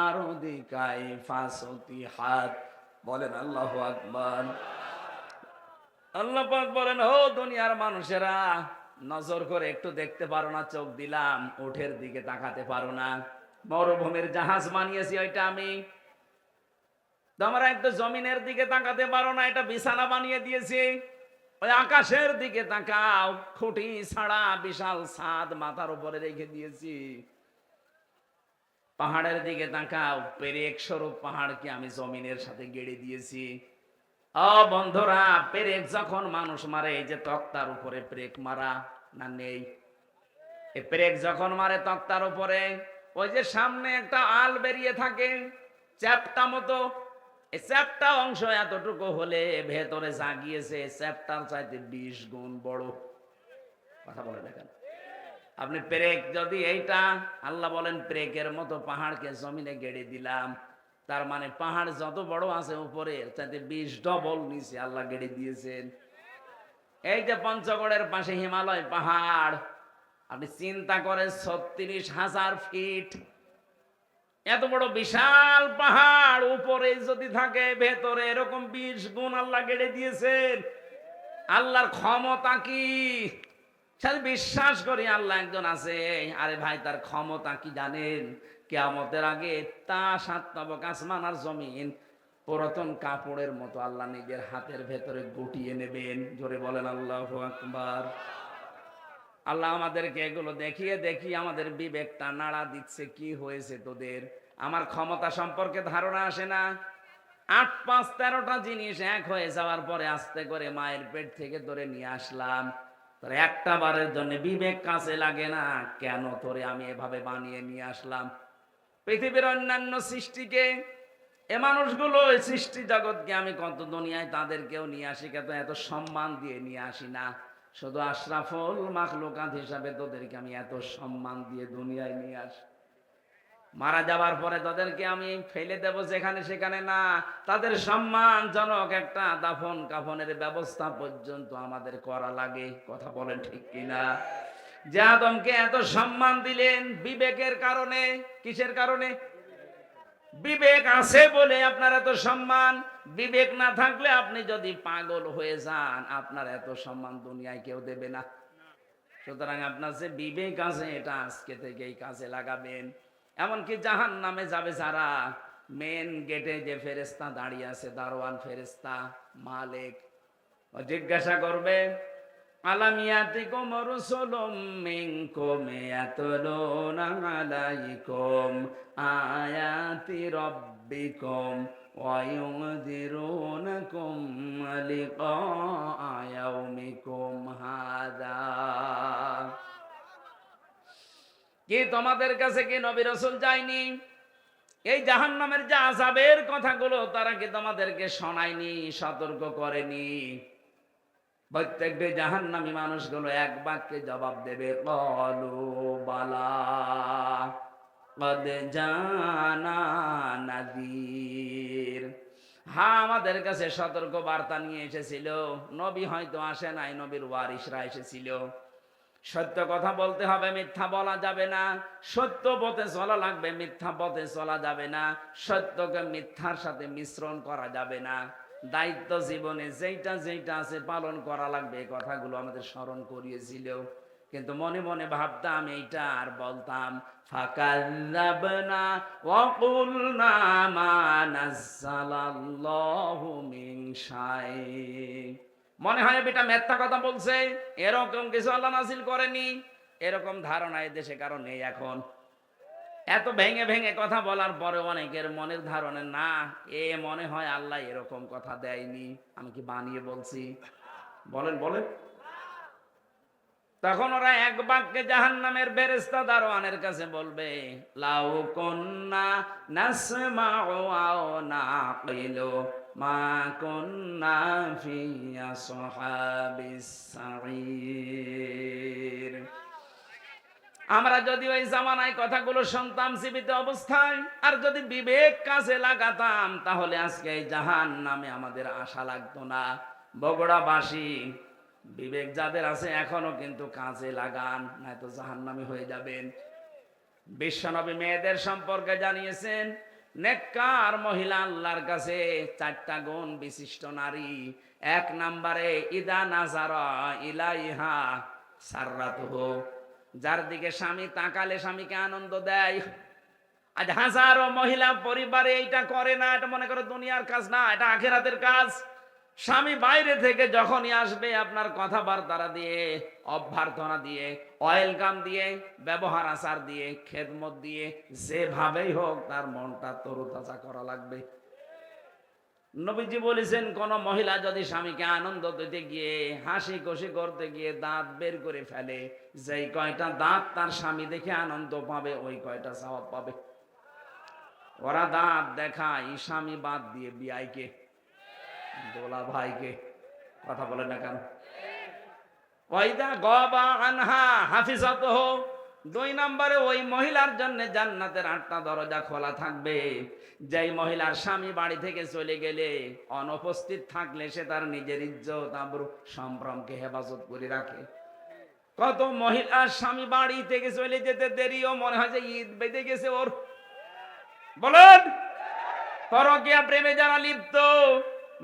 আরদি কাইফা সুতিহাত। বলেন আল্লাহু আকবার। আল্লাহ পাক বলেন, ও দুনিয়ার মানুষেরা, নজর করে একটু দেখতে পারো না? চোখ দিলাম, উঠের দিকে তাকাতে পারো না? মরুভূমির জাহাজ বানিয়েছি ওইটা আমি। তোমরা একটু জমিনের দিকে তাকাতে পারো না? এটা বিছানা বানিয়ে দিয়েছি। ওই আকাশের দিকে তাকাও, খুঁটি ছাড়া বিশাল ছাদ মাথার উপরে রেখে দিয়েছি। পাহাড়ের দিকে তাকাও, পেরেক স্বরূপ পাহাড়কে আমি জমিনের সাথে গেড়ে দিয়েছি। ও বন্ধুরা, পেরেক যখন মানুষ মারে, এই যে তক্তার উপরে পেরেক মারা না নেই? এই পেরেক যখন মারে তক্তার উপরে, ওই যে সামনে একটা আল বেরিয়ে থাকে চ্যাপটা মতো, এই চ্যাপটা অংশ এতটুকু হলে ভেতরে জাগিয়েছে চ্যাপটার চাইতে 20 গুণ বড়। কথা বলে দেখেন। আপনি পেরেক যদি এইটা, আল্লাহ বলেন পেরেকের মতো পাহাড়কে জমিনে গেড়ে দিলাম, তার মানে পাহাড় যত বড় আছে উপরে তাতে 20 ডবল নিচে আল্লাহ গেড়ে দিয়েছেন। এই যে পঞ্চগড়ের পাশে হিমালয় পাহাড়, আপনি চিন্তা করেন 36,000 ফিট, এত বড় বিশাল পাহাড় উপরে যদি থাকে, ভেতরে এরকম 20 গুণ আল্লাহ গেড়ে দিয়েছেন। আল্লাহর ক্ষমতা কি? সাথে বিশ্বাস করি আল্লাহ একজন আছে। আরে ভাই, তার ক্ষমতা কি জানেন? কিয়ামতের আগে তা 7 তবক আসমান আর জমিন পুরাতন কাপড়ের মতো আল্লাহ নিজের হাতের ভেতরে গুটিয়ে নেবেন। জোরে বলেন আল্লাহু আকবার। আল্লাহ আমাদেরকে এগুলো দেখিয়ে দেখিয়ে আমাদের বিবেকটা নাড়া দিচ্ছে। কি হয়েছে তোদের? আমার ক্ষমতা সম্পর্কে ধারণা আসে না? 8, 5, 13টা জিনিস এক হয়ে যাওয়ার পরে আস্তে করে মায়ের পেট থেকে ধরে নিয়ে আসলাম। তোর একটা বারের জন্য বিবেক কাছে লাগে না? কেন তোরে আমি এভাবে বানিয়ে নিয়ে আসলাম? পৃথিবীর অন্যান্য সৃষ্টিকে, এ মানুষগুলো এই সৃষ্টি জগৎকে আমি কত দুনিয়ায় তাদেরকেও নিয়ে আসি, কিন্তু এত সম্মান দিয়ে নিয়ে আসি না। শুধু আশরাফুল মাখলুকাত হিসাবে তোদেরকে আমি এত সম্মান দিয়ে দুনিয়ায় নিয়ে আসি। মারা যাবার পরে তাদেরকে আমি ফেলে দেব যেখানে সেখানে না, তাদের সম্মানজনক একটা দাফন কাফনের ব্যবস্থা পর্যন্ত আমাদের করা লাগে। কথা বলেন ঠিক কিনা? যে আদমকে এত সম্মান দিলেন বিবেকের কারণে। কিসের কারণে? বিবেক আছে বলে আপনার এত সম্মান। বিবেক না থাকলে আপনি যদি পাগল হয়ে যান, আপনার এত সম্মান দুনিয়ায় কেউ দেবে না। সুতরাং আপনার যে বিবেক আছে এটা আজকে থেকেই কাজে লাগাবেন। এমনকি জাহান্নামে যাবে যারা, মেন গেটে যে ফেরেশতা দাঁড়িয়ে আছে, দারোয়ান ফেরেশতা মালিক, ও জিজ্ঞাসা করবে, আলাম ইয়াতিকুম রাসূলুম মিনকুম ইয়াতলুনা আলাইকুম আয়াতি রাব্বিকুম ওয়া ইউনযিরুনাকুম লিকা ইয়াউমিকুম হাযা। কি তোমাদের কাছে কি নবী রাসূল যায়নি? এই জাহান্নামের যে আযাবের কথাগুলো তারা কি তোমাদেরকে শোনায়নি, সতর্ক করেনি? প্রত্যেকটি জাহান্নামী মানুষগুলো এক বাক্যে জবাব দেবে, ক্বালু বালা ক্বাদ জানা নাযীর। হ্যাঁ, আমাদের কাছে সতর্ক বার্তা নিয়ে এসেছিল। নবী হয়তো আসে নাই, নবীর ওয়ারিসরা এসেছিল। সত্য কথা বলতে হবে, মিথ্যা বলা যাবে না। সত্য পথে চলা লাগবে, মিথ্যা পথে চলা যাবে না। সত্যকে মিথ্যার সাথে মিশ্রণ করা যাবে না। দায়িত্ব জীবনে যেইটা যেইটা আছে পালন করা লাগবে, এই কথাগুলো আমাদের স্মরণ করিয়েছিল। কিন্তু মনে মনে ভাবতাম এইটা আর বলতাম, ফাকাল্লাবনা ওয়া কুলনা মা নাযালাল্লাহু মিন শাই। মনে হয় বেটা মিথ্যা কথা বলছে, এরকম কিছু আল্লাহ নাযিল করেনি। এরকম ধারণা এই দেশে কারো নেই এখন। এত ভেঙে ভেঙে কথা বলার পরে অনেকের মনের ধারণা, না, এ মনে হয় আল্লাহ এরকম কথা দেয়নি, আমি কি বানিয়ে বলছি? বলেন বলেন। তখন ওরা এক বাক্যে জাহান্নামের ফেরেশতা দারোয়ানের কাছে বলবে, লাউ কুন্না নাসমাউ আও নাকিলু মা কুন্না ফি আসহাবিস সাঈর। আমরা যদি ওই জামানায় কথাগুলো শুনতাম জীবিত অবস্থায়, আর যদি বিবেক কাজে লাগাতাম, তাহলে আজকে এই জাহান্নামে আমাদের আশা লাগতো না। বগুড়াবাসী, বিবেক যাদের আছে এখনো কিন্তু কাজে লাগান, নয়তো জাহান্নামী হয়ে যাবেন। বিশ্বনবী মেয়েদের সম্পর্কে জানিয়েছেন, নেককার মহিলা আল্লাহর কাছে 4টা গুণ বিশিষ্ট নারী। 1 নম্বরে, ইদা নাজারা ইলাইহা সাররাতুহু, যার দিকে স্বামী তাকালে স্বামীকে আনন্দ দেয়। আজ হাজারো মহিলা পরিবারে এইটা করে না। এটা মনে করে দুনিয়ার কাজ না, এটা আখিরাতের কাজ। স্বামী বাইরে থেকে যখনই আসবে, আপনার কথাবার্তা দিয়ে, অভ্যর্থনা দিয়ে, ওয়েলকাম দিয়ে, ব্যবহার আচার দিয়ে, খেদমত দিয়ে, যেভাবেই হোক তার মনটা তরুতাজা করা লাগবে। নবীজি বলেছেন, কোন মহিলা যদি স্বামীকে আনন্দ দিতে গিয়ে, হাসি খুশি করতে গিয়ে দাঁত বের করে ফেলে, যেই কয়টা দাঁত তার স্বামী দেখে আনন্দ পাবে, ওই কয়টা সওয়াব পাবে। ওরা দাঁত দেখায় স্বামী বাদ দিয়ে বিয়াইকে, দোলা ভাইকে। কথা বলে না কেন? ওয়াইদা গাবা আনহা হাফিজাতুহু, 2 নম্বরে, ওই মহিলার জন্য জান্নাতের 8টা দরজা খোলা থাকবে। যেই মহিলার স্বামী বাড়ি থেকে চলে গেলে, অনুপস্থিত থাকলে সে তার নিজের ইজ্জত আবরু সম্ভ্রমকে হেফাজত করে রাখে। কত মহিলার স্বামী বাড়ি থেকে চলে যেতে দেরিও মনে হয় যে ঈদ বেঁধে গেছে ওর। বলেন, পরকীয়া প্রেমে যারা লিপ্ত,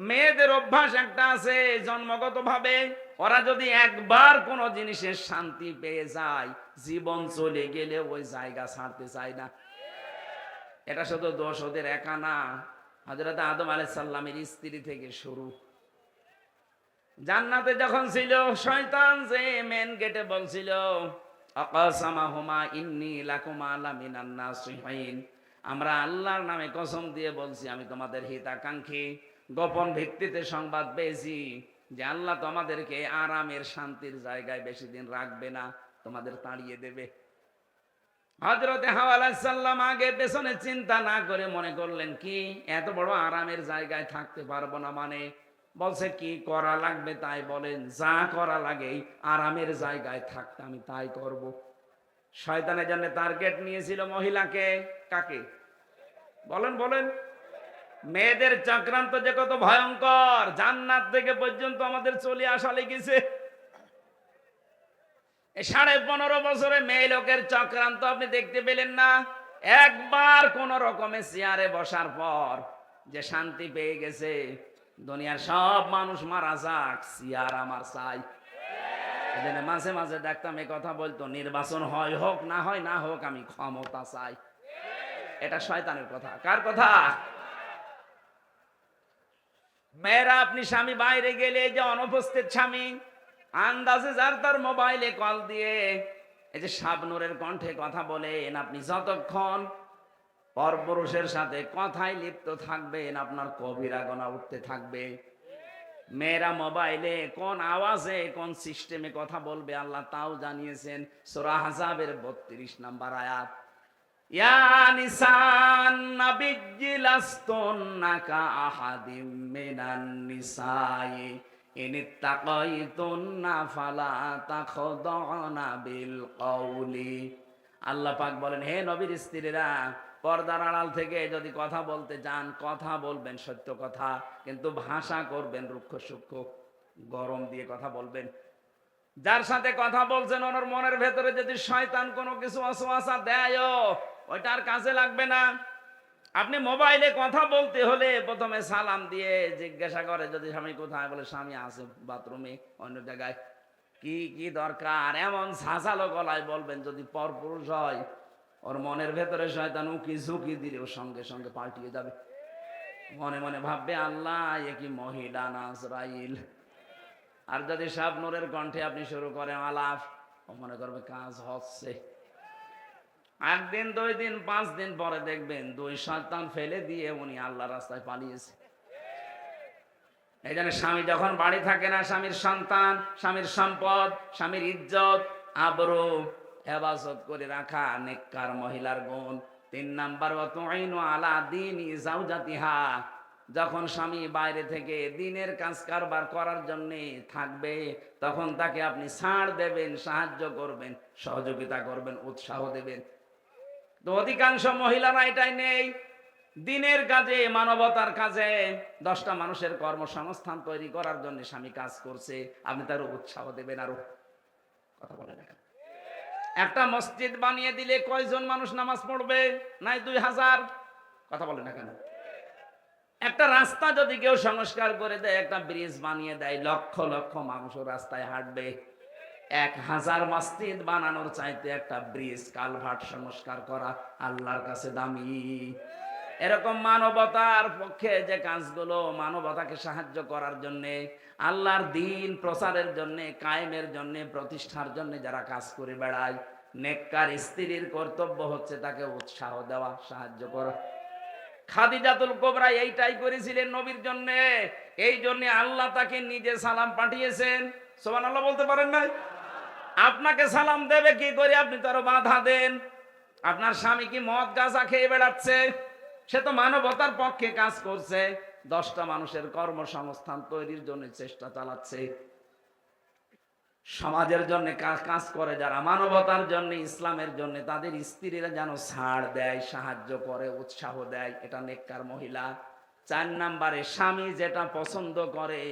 মেয়েদের অভ্যাস একটা আছে জন্মগত ভাবে, ওরা যদি একবার কোন জিনিসের শান্তি পেয়ে যায়, জীবন চলে গেলে ওই জায়গা ছাড়তে চায় না। এটা শুধু দোষ ওদের একা না, হযরত আদম আলাইহিস সালামের স্ত্রী থেকে শুরু। জান্নাতে যখন ছিল, শয়তান যে মেন গেটে বলছিল, আকাসামাহুমা ইন্নী লাকুমা লামিনান নাসিহিন, আমরা আল্লাহর নামে কসম দিয়ে বলছি আমি তোমাদের হিতাকাঙ্ক্ষী। গোপন ভিত্তিতে সংবাদ পেয়েছি যে আল্লাহ তোমাদেরকে আরামের শান্তির জায়গায় বেশি দিন রাখবে না, তোমাদের তাড়িয়ে দেবে। হযরতে হাওয়া আলাইহিস সালাম আগে পেছনে চিন্তা না করে মনে করলেন, কি এত বড় আরামের জায়গায় থাকতে পারবো না মানে? বলছে কি করা লাগবে তাই বলেন, যা করা লাগে আরামের জায়গায় থাকতে আমি তাই করব। শয়তানের জন্য টার্গেট নিয়েছিল মহিলাকে, কাকে বলেন বলেন? মেয়েদের চক্রান্ত যে কত ভয়ঙ্কর, জান্নাত থেকে পর্যন্ত আমাদের চলে আসা লেগেছে। 15.5 বছরে মেয়ে লোকের চক্রান্ত আপনি দেখতে পেলেন না? একবার কোন রকমে চেয়ারে বসার পর যে শান্তি পেয়ে গেছে, দুনিয়ার সব মানুষ মারা যাক, চেয়ার আমার চাই। এজন্য মাঝে মাঝে দেখতাম এই কথা বলতো, নির্বাচন হয় হোক না হয় না হোক, আমি ক্ষমতা চাই। এটা শয়তানের কথা। কার কথা? মেয়েরা, আপনি স্বামী বাইরে গেলে, যে অনুপস্থিত স্বামী, আন্দাজে যার তার মোবাইলে কল দিয়ে এই যে শাবনূরের কণ্ঠে কথা বলেন, আপনি যতক্ষণ পরপুরুষের সাথে কথায় লিপ্ত থাকবেন আপনার কবিরা গুনাহ উঠতে থাকবে। মেয়েরা মোবাইলে কোন আওয়াজে কোন সিস্টেমে কথা বলবে আল্লাহ তাও জানিয়েছেন। সূরা আহজাবের 32 নম্বর আয়াত, ইয়া নিসান নাবিয়্যি লাস্তুন্না কা আহাদিম মিনান নিসাই ইনিত্তাকাইতুন্না ফালা তাখদাউনা বিল কওলি। আল্লাহ পাক বলেন, হে নবীর স্ত্রীরা, পর্দার আড়াল থেকে যদি কথা বলতে চান, কথা বলবেন সত্য কথা, কিন্তু ভাষা করবেন রুক্ষ সূক্ষ্ম, গরম দিয়ে কথা বলবেন। যার সাথে কথা বলছেন ওনার মনের ভেতরে যদি শয়তান কোনো কিছু ওয়াসওয়াসা দেয়, ওইটা আর কাজে লাগবে না। আপনি মোবাইলে কথা বলতে হলে প্রথমে সালাম দিয়ে জিজ্ঞাসা করে, যদি স্বামী কোথায়, বলে স্বামী আছে বাথরুমে অন্য জায়গায়। কি কি দরকার এমন ঝাঁঝালো গলায় বলবেন। যদি পরপুরুষ হয়, ওর মনের ভেতরে শয়তান উকি ঝুঁকি দিলে ও সঙ্গে সঙ্গে পাল্টিয়ে যাবে। মনে মনে ভাববে, আল্লাহ এ কি মহিলা না আজরাইল। আর যদি শাবনূরের কণ্ঠে আপনি শুরু করেন আলাপ, ও মনে করবে কাজ হচ্ছে। একদিন 2 দিন 5 দিন পরে দেখবেন 2 শয়তান ফেলে দিয়ে উনি আল্লাহ রাস্তায় পালিয়েছে। এই জন্য স্বামী যখন বাড়ি থাকে না, স্বামীর সন্তান, স্বামীর সম্পদ, স্বামীর ইজ্জত আবরু হেফাজত করে রাখা নেককার মহিলার গুণ। 3 নাম্বার, ওয়াতুইনু আলা দীনি যাওজাতিহা, যখন স্বামী বাইরে থেকে দিনের কাজ কারবার করার জন্য থাকবে, তখন তাকে আপনি ছাড় দেবেন, সাহায্য করবেন, সহযোগিতা করবেন, উৎসাহ দেবেন। তো অধিকাংশ মহিলারা এটাই নেই। দিনের কাজে, মানবতার কাজে, 10টা মানুষের কর্মসংস্থান তৈরি করার জন্য স্বামী কাজ করছে, আপনি তার উৎসাহ দেবেন। আরো কথা বলে না, একটা মসজিদ বানিয়ে দিলে কয়জন মানুষ নামাজ পড়বে? নাই 2000। কথা বলে না কেন? একটা রাস্তা যদি কেউ সংস্কার করে দেয়, একটা ব্রিজ বানিয়ে দেয়, লক্ষ লক্ষ মানুষ রাস্তায় হাঁটবে। 1000 মসজিদ বানানোর চাইতে একটা ব্রিজ কালভার্ট সংস্কার করা আল্লাহর কাছে দামি। এরকম মানবতার পক্ষে যে কাজগুলো, মানবতাকে সাহায্য করার জন্য, আল্লাহর দ্বীন প্রচারের জন্য, কায়েমের জন্য, প্রতিষ্ঠার জন্য যারা কাজ করে বেড়ায়, নেককার স্ত্রীর কর্তব্য হচ্ছে তাকে উৎসাহ দেওয়া, সাহায্য করা। খাদিজাতুল কুবরা এইটাই করেছিলেন নবীর জন্য। এই জন্য আল্লাহ তাকে নিজে সালাম পাঠিয়েছেন। সুবহানাল্লাহ বলতে পারেন না? আপনাকে সালাম দেবে কি করে? আপনি তো আরো বাধা দেন। আপনার স্বামী কি মদ গাঁজা খেয়ে বেড়াচ্ছে? সে তো মানবতার পক্ষে কাজ করছে, 10টা মানুষের কর্মসংস্থান তৈরির জন্য চেষ্টা চালাচ্ছে। সমাজের জন্য কাজ করে যারা, মানবতার জন্য, ইসলামের জন্য, তাদের স্ত্রীরা যেন ছাড় দেয়, সাহায্য করে, উৎসাহ দেয়। এটা নেককার মহিলা। 4 নাম্বারে, স্বামী যেটা পছন্দ করে,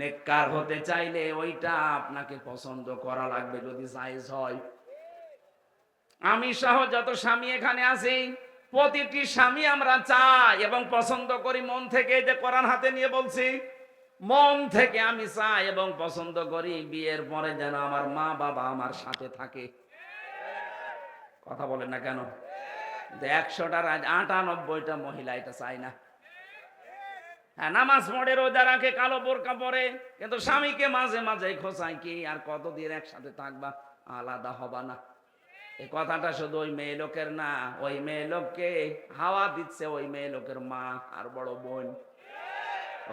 নেককার হতে চাইলে ওইটা আপনাকে পছন্দ করা লাগবে যদি জায়েজ হয়। আমি সহ যত স্বামী এখানে আছি, প্রতিটি স্বামী আমরা চাই এবং পছন্দ করি মন থেকে, যে কোরআন হাতে নিয়ে বলছি, মন থেকে আমি চাই এবং পছন্দ করি বিয়ের পরে যেন আমার মা বাবা আমার সাথে থাকে। কথা বলেন না কেন? 100টার 98টা মহিলা এটা চায় না। হ্যাঁ, নামাজ পড়ে, রোজা রাখে, কালো বোরকা পরে, কিন্তু স্বামীকে মাঝে মাঝে খোঁচায় কি আর কতদিন একসাথে থাকবা, আলাদা হবা না। এই কথাটা শুধু ওই মেয়ে লোকের না, ওই মেয়ে লোককে হাওয়া দিচ্ছে ওই মেয়ে লোকের মা আর বড় বোন।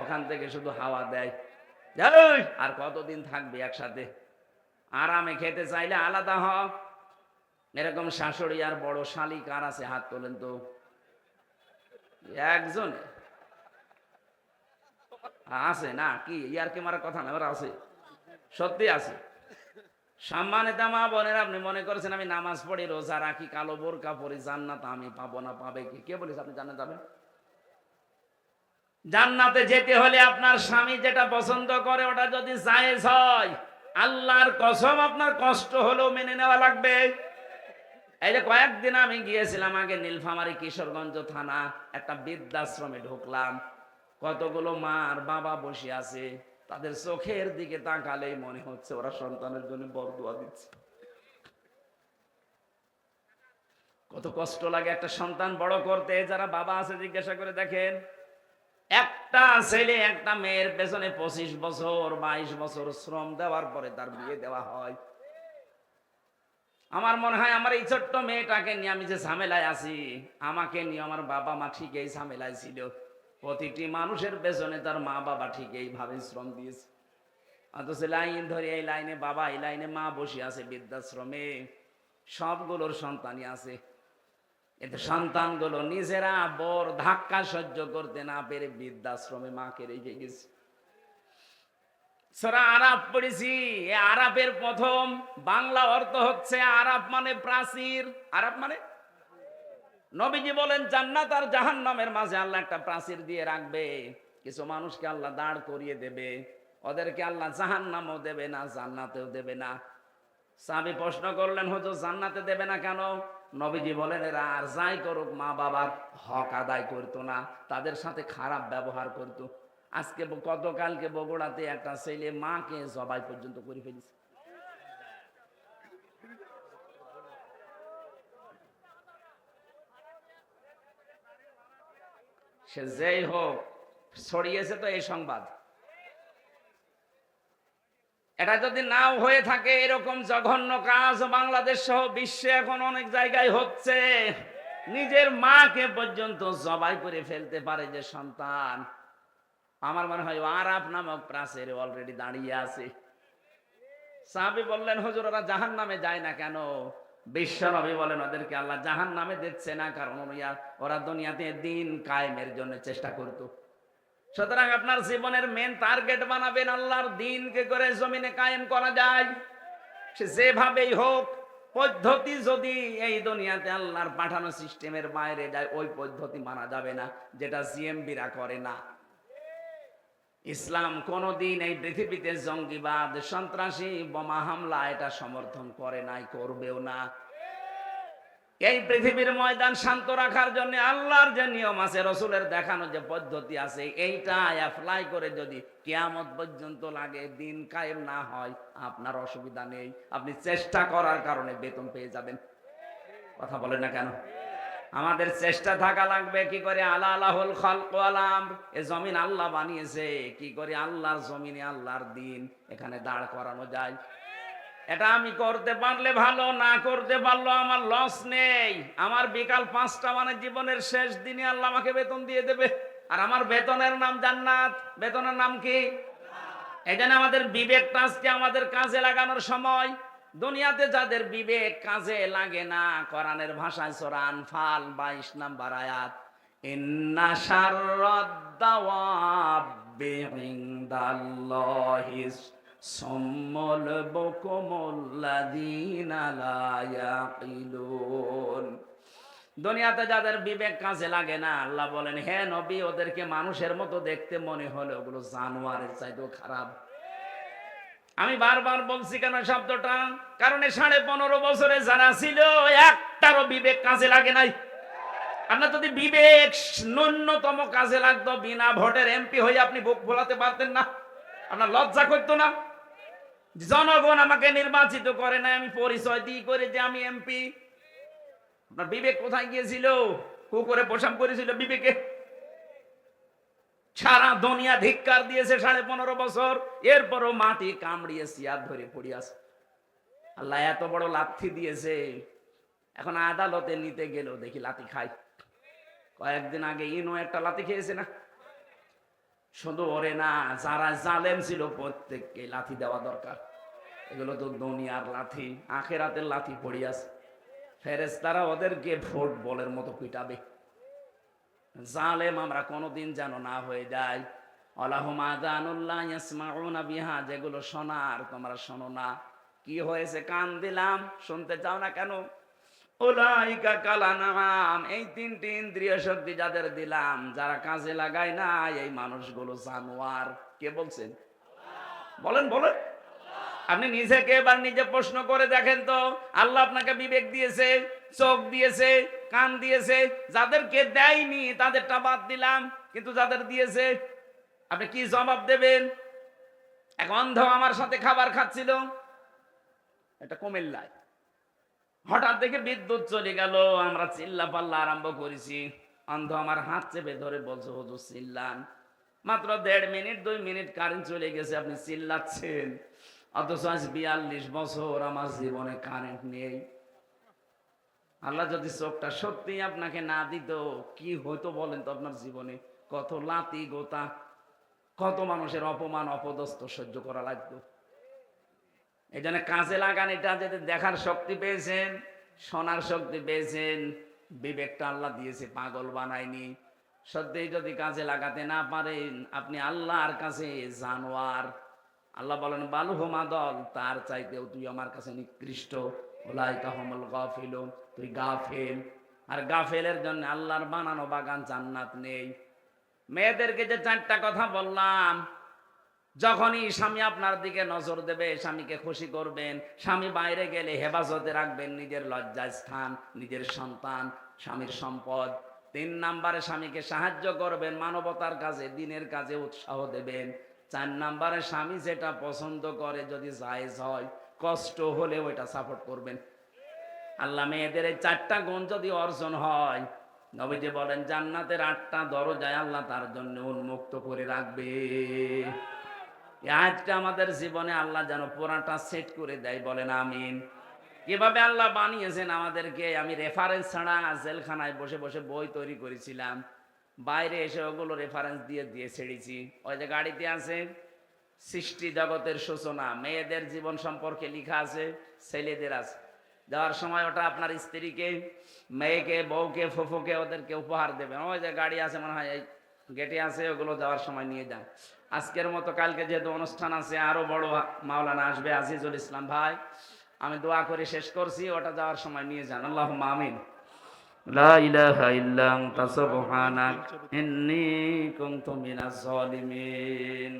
ওখান থেকে শুধু হাওয়া দেয়, আর কতদিন থাকবে একসাথে। আরামে খেতে চাইলে আলাদা হ। এরকম শাশুড়ি আর বড় শালি কার আছে? হাত তোলেন তো। একজন আছে না? কি ইয়ার কি মারার কথা না, ওরা আছে, সত্যি আছে। সম্মানিত মা বোনেরা, আপনি মনে করেছেন আমি নামাজ পড়ি, রোজা রাখি, কালো বোরকা পরি, জান্নাত আমি পাবো না? পাবে কি? কে বলিস আপনি জান্নাত যাবেন? জান্নাতে যেতে হলে আপনার স্বামী যেটা পছন্দ করে ওটা যদি জায়েজ হয়, আল্লাহর কসম আপনার কষ্ট হলেও মেনে নেওয়া লাগবে। এই যে কয়েকদিন আমি গিয়েছিলাম আগে নীলফামারী কিশোরগঞ্জ থানা, একটা বৃদ্ধাশ্রমে ঢুকলাম। কতগুলো মা আর বাবা বসে আছে, তাদের চোখের দিকে তাকালেই মনে হচ্ছে ওরা সন্তানের জন্য বরদুয়া দিচ্ছে। কত কষ্ট লাগে একটা সন্তান বড় করতে। যারা বাবা আছে জিজ্ঞাসা করে দেখেন, একটা ছেলে একটা মেয়ের পেছনে 25 বছর 22 বছর শ্রম দেওয়ার পরে তার বিয়ে দেওয়া হয়। আমার মনে হয় আমার এই ছোট্ট মেয়েটাকে নিয়ে আমি যে ঝামেলায় আছি, আমাকে নিয়ে আমার বাবা মা ঠিক এই ঝামেলায় ছিল। প্রতিটি মানুষের পেছনে তার মা বাবা ঠিক এইভাবে শ্রম দিয়েছে। অথচ লাইন ধরে এই লাইনে বাবা, এই লাইনে মা বসে আছে বৃদ্ধাশ্রমে, সবগুলোর সন্তানই আছে। এতে সন্তানগুলো নিজেরা বড় ধাক্কা সহ্য করতে না পেরে বৃদ্ধাশ্রমে মাকে রেখে গেছে। সূরা আরাফ পড়েছি। এই আরাফের প্রথম বাংলা অর্থ হচ্ছে আরাফ মানে প্রাচীর। আরাফ মানে, নবীজি বলেন জান্নাত আর জাহান্নামের মাঝে আল্লাহ একটা প্রাচীর দিয়ে রাখবে। কিছু মানুষকে আল্লাহ দাঁড় করিয়ে দেবে, ওদেরকে আল্লাহ জাহান্নামও দেবে না, জান্নাতেও দেবে না। সাহাবী প্রশ্ন করলেন, হুজুর জান্নাতে দেবে না কেন? নবীজি বলেন এরা আর যাই করুক মা বাবার হক আদায় করতো না, তাদের সাথে খারাপ ব্যবহার করতো। আজকে গতকালকে বগুড়াতে একটা ছেলে মাকে জবাই পর্যন্ত করে ফেলেছে। সে যেই হোক, ছড়িয়েছে তো এই সংবাদ। এটা যদি নাও হয়ে থাকে, এরকম জঘন্য কাজ বাংলাদেশ সহ বিশ্বে এখন অনেক জায়গায় হচ্ছে। নিজের মাকে পর্যন্ত জবাই করে ফেলতে পারে যে সন্তান। আমার মনে হয় আরাফ নামক প্রাচীরে অলরেডি দাঁড়িয়ে আছে। সাহাবী বললেন, হুজুর ওরা জাহান্নামে যায় না কেন? বিশ্ব নবী বলেন ওদেরকে আল্লাহ জাহান্নামে দিচ্ছে না, কারণ ওরা দুনিয়াতে দিন কায়েমের জন্য চেষ্টা করত। সুতরাং আপনার জীবনের মেন টার্গেট বানাবেন আল্লাহর দিনকে করে জমিনে কায়েম করা যায়, সে যেভাবেই হোক। পদ্ধতি যদি এই দুনিয়াতে আল্লাহর পাঠানো সিস্টেমের বাইরে যায়, ওই পদ্ধতি মানা যাবে না, যেটা জিএমবিরা করে না। ইসলাম কোনদিন এই পৃথিবীতে জঙ্গিবাদ, সন্ত্রাসী, বোমা হামলা এটা সমর্থন করে নাই, করবেও না। এই পৃথিবীর ময়দান শান্ত রাখার জন্য আল্লাহর যে নিয়ম আছে, রসুলের দেখানো যে পদ্ধতি আছে, এইটা অ্যাপ্লাই করে যদি কিয়ামত পর্যন্ত লাগে, দিন কায়েম না হয়, আপনার অসুবিধা নেই, আপনি চেষ্টা করার কারণে বেতন পেয়ে যাবেন। কথা বলেন না কেন? আমাদের চেষ্টা থাকা লাগবে কি করে আলা আলাহুল খালক ওয়াল আমর, এই জমিন আল্লাহ বানিয়েছে, কি করে আল্লাহর জমিনে আল্লাহর দিন এখানে দাঁড় করানো যায়। এটা আমি করতে পারলে ভালো, না করতে পারলো আমার লস নেই। আমার বিকাল 5টা মানে জীবনের শেষ দিনে আল্লাহ আমাকে বেতন দিয়ে দেবে, আর আমার বেতনের নাম জান্নাত। বেতনের নাম কি? এখানে আমাদের বিবেকটা আজকে আমাদের কাজে লাগানোর সময়। দুনিয়াতে যাদের বিবেক কাজে লাগে না, কোরআনের ভাষায় সূরা আনফাল 22 নম্বর আয়াত, ইন্না শাররাদ দাওয়াবি ইনদাল্লাহিস সাম্মুল বুকুমুল্লাযীনা লা ইয়াকিলুন। দুনিয়াতে যাদের বিবেক কাজে লাগে না, আল্লাহ বলেন হে নবী ওদেরকে মানুষের মতো দেখতে মনে হলে ওগুলো জানোয়ারের চাইতেও খারাপ। আমি বারবার বলছি কেন শব্দটা, কারণ 15.5 বছরে যারা ছিল একটারও বিবেক কাজে লাগে নাই। আপনার যদি বিবেক ন্যূনতম কাজে লাগতো, বিনা ভোটের এমপি হয়ে আপনি বুক ভোলাতে পারতেন না? আপনার লজ্জা করতো না? জনগণ আমাকে নির্বাচিত করে না, আমি পরিচয় দিই করে যে আমি এমপি। আপনার বিবেক কোথায় গিয়েছিল? কুকুরে পোশাক করেছিল বিবেকে? সারা দুনিয়া ধিক্কার দিয়েছে 15.5 বছর, এরপরও মাটি কামড়িয়ে সিয়াদ ধরে পড়ে আছে। আল্লাহ এত বড় লাথি দিয়েছে, এখন আদালতে নিতে গেল দেখি লাথি খাই। কয়েকদিন আগে ইনো একটা লাথি খেয়েছে না? শুধু ওরে না, যারা জালেম ছিল প্রত্যেককে লাথি দেওয়া দরকার। এগুলো তো দুনিয়ার লাথি, আখেরাতের লাথি পড়িয়াছে। ফেরেশতারা ওদেরকে ফুটবলের মতো পিটাবে। জালেম আমরা কোনোদিন যেন না হয়ে যায়। আলাহুম আযানুল্লাহ ইয়াসমাউনা বিহা, যেগুলো শোনার তোমরা শোনো না। কি হয়েছে? কান দিলাম, শুনতে চাও না কেন? উলাইকা কালানাম, এই 3টি ইন্দ্রিয় শক্তি যাদের দিলাম, যারা কাজে লাগায় না, এই মানুষগুলো জানোয়ার। কে বলছেন? বলেন বলেন। আপনি নিজেকে এবার নিজে প্রশ্ন করে দেখেন তো, আল্লাহ আপনাকে বিবেক দিয়েছে, চোখ দিয়েছে, কান দিয়েছে, যাদেরকে দেয়নি তাদেরটা বাদ দিলাম, কিন্তু যাদের দিয়েছে আপনি কি জবাব দেবেন? এক অন্ধ আমার সাথে খাবার খাচ্ছিল, এটা কুমিল্লায়। হঠাৎ দেখে বিদ্যুৎ চলে গেল, আমরা চিল্লা পাল্লা আরম্ভ করেছি। অন্ধ আমার হাত চেপে ধরে বলছে, হুজুর চিল্লান। মাত্র 1.5 মিনিট 2 মিনিট কারেন্ট চলে গেছে, আপনি চিল্লাচ্ছেন। অথচ আজ 42 বছর আমার জীবনে কারেন্ট নেই। আল্লাহ যদি চোখটা সত্যি আপনাকে না দিত, কি হইতো বলেন তো আপনার জীবনে? কত লাতি গোতা, কত মানুষের অপমান অপদস্থ সহ্য করা লাগতো। এই জন্য কাজে লাগান। এটা যদি দেখার শক্তি পেয়েছেন, শোনার শক্তি পেয়েছেন, বিবেকটা আল্লাহ দিয়েছে, পাগল বানায়নি। সত্যি যদি কাজে লাগাতে না পারেন, আপনি আল্লাহর কাছে জানোয়ার। আল্লাহ বলেন বালুহুমা দল, তার চাইতেও তুই আমার কাছে নিকৃষ্ট। উলাইকা হুমুল গাফিলুন, তুই গাফেল। আর গাফেলের জন্য আল্লাহর বানানো বাগান জান্নাত নেই। মেয়েদেরকে যে 4টা কথা বললাম, যখনই স্বামী আপনার দিকে নজর দেবে, স্বামীকে খুশি করবেন। স্বামী বাইরে গেলে হেফাজতে রাখবেন নিজের লজ্জার স্থান, নিজের সন্তান, স্বামীর সম্পদ। 3 নম্বরে স্বামীকে সাহায্য করবেন, মানবতার কাজে, দিনের কাজে উৎসাহ দেবেন। 4 নম্বরে স্বামী যেটা পছন্দ করে, যদি জায়েজ হয়, কষ্ট হলে ওইটা সাপোর্ট করবেন। আল্লাহ মেয়েদের এই 4টা গুণ যদি অর্জন হয়, নবীজি বলেন জান্নাতের 8টা দরজায় আল্লাহ তার জন্য উন্মুক্ত করে রাখবে। আজকে আমাদের জীবনে আল্লাহ যেন পুরাটা সেট করে দেয়, বলেন আমিন। কিভাবে আল্লাহ বানিয়েছেন আমাদেরকে, আমি রেফারেন্স ছাড়া জেলখানায় বসে বসে বই তৈরি করেছিলাম। বাইরে এসে ওগুলো রেফারেন্স দিয়ে দিয়ে ছেড়েছি। ওই যে গাড়িতে আছে সৃষ্টি জগতের সূচনা, মেয়েদের জীবন সম্পর্কে লেখা আছে, ছেলেদের আছে। যাওয়ার সময় ওটা আপনার স্ত্রীকে, মেয়েকে, বউকে, ফুফুকে ওদেরকে উপহার দেবেন। ওই যে গাড়ি আছে মনে হয় এই গেটে আছে, ওগুলো যাওয়ার সময় নিয়ে যান। আজকের মতো কালকে যেহেতু অনুষ্ঠান আছে, আরো বড় মাওলানা আসবে, আজিজুল ইসলাম ভাই, আমি দোয়া করে শেষ করছি, ওটা যাওয়ার সময় নিয়ে যান। আল্লাহুম্মা আমিন। লা ইলাহা ইল্লা আনতা সুবহানাক ইন্নী কুনতু মিনাজ জালিমিন।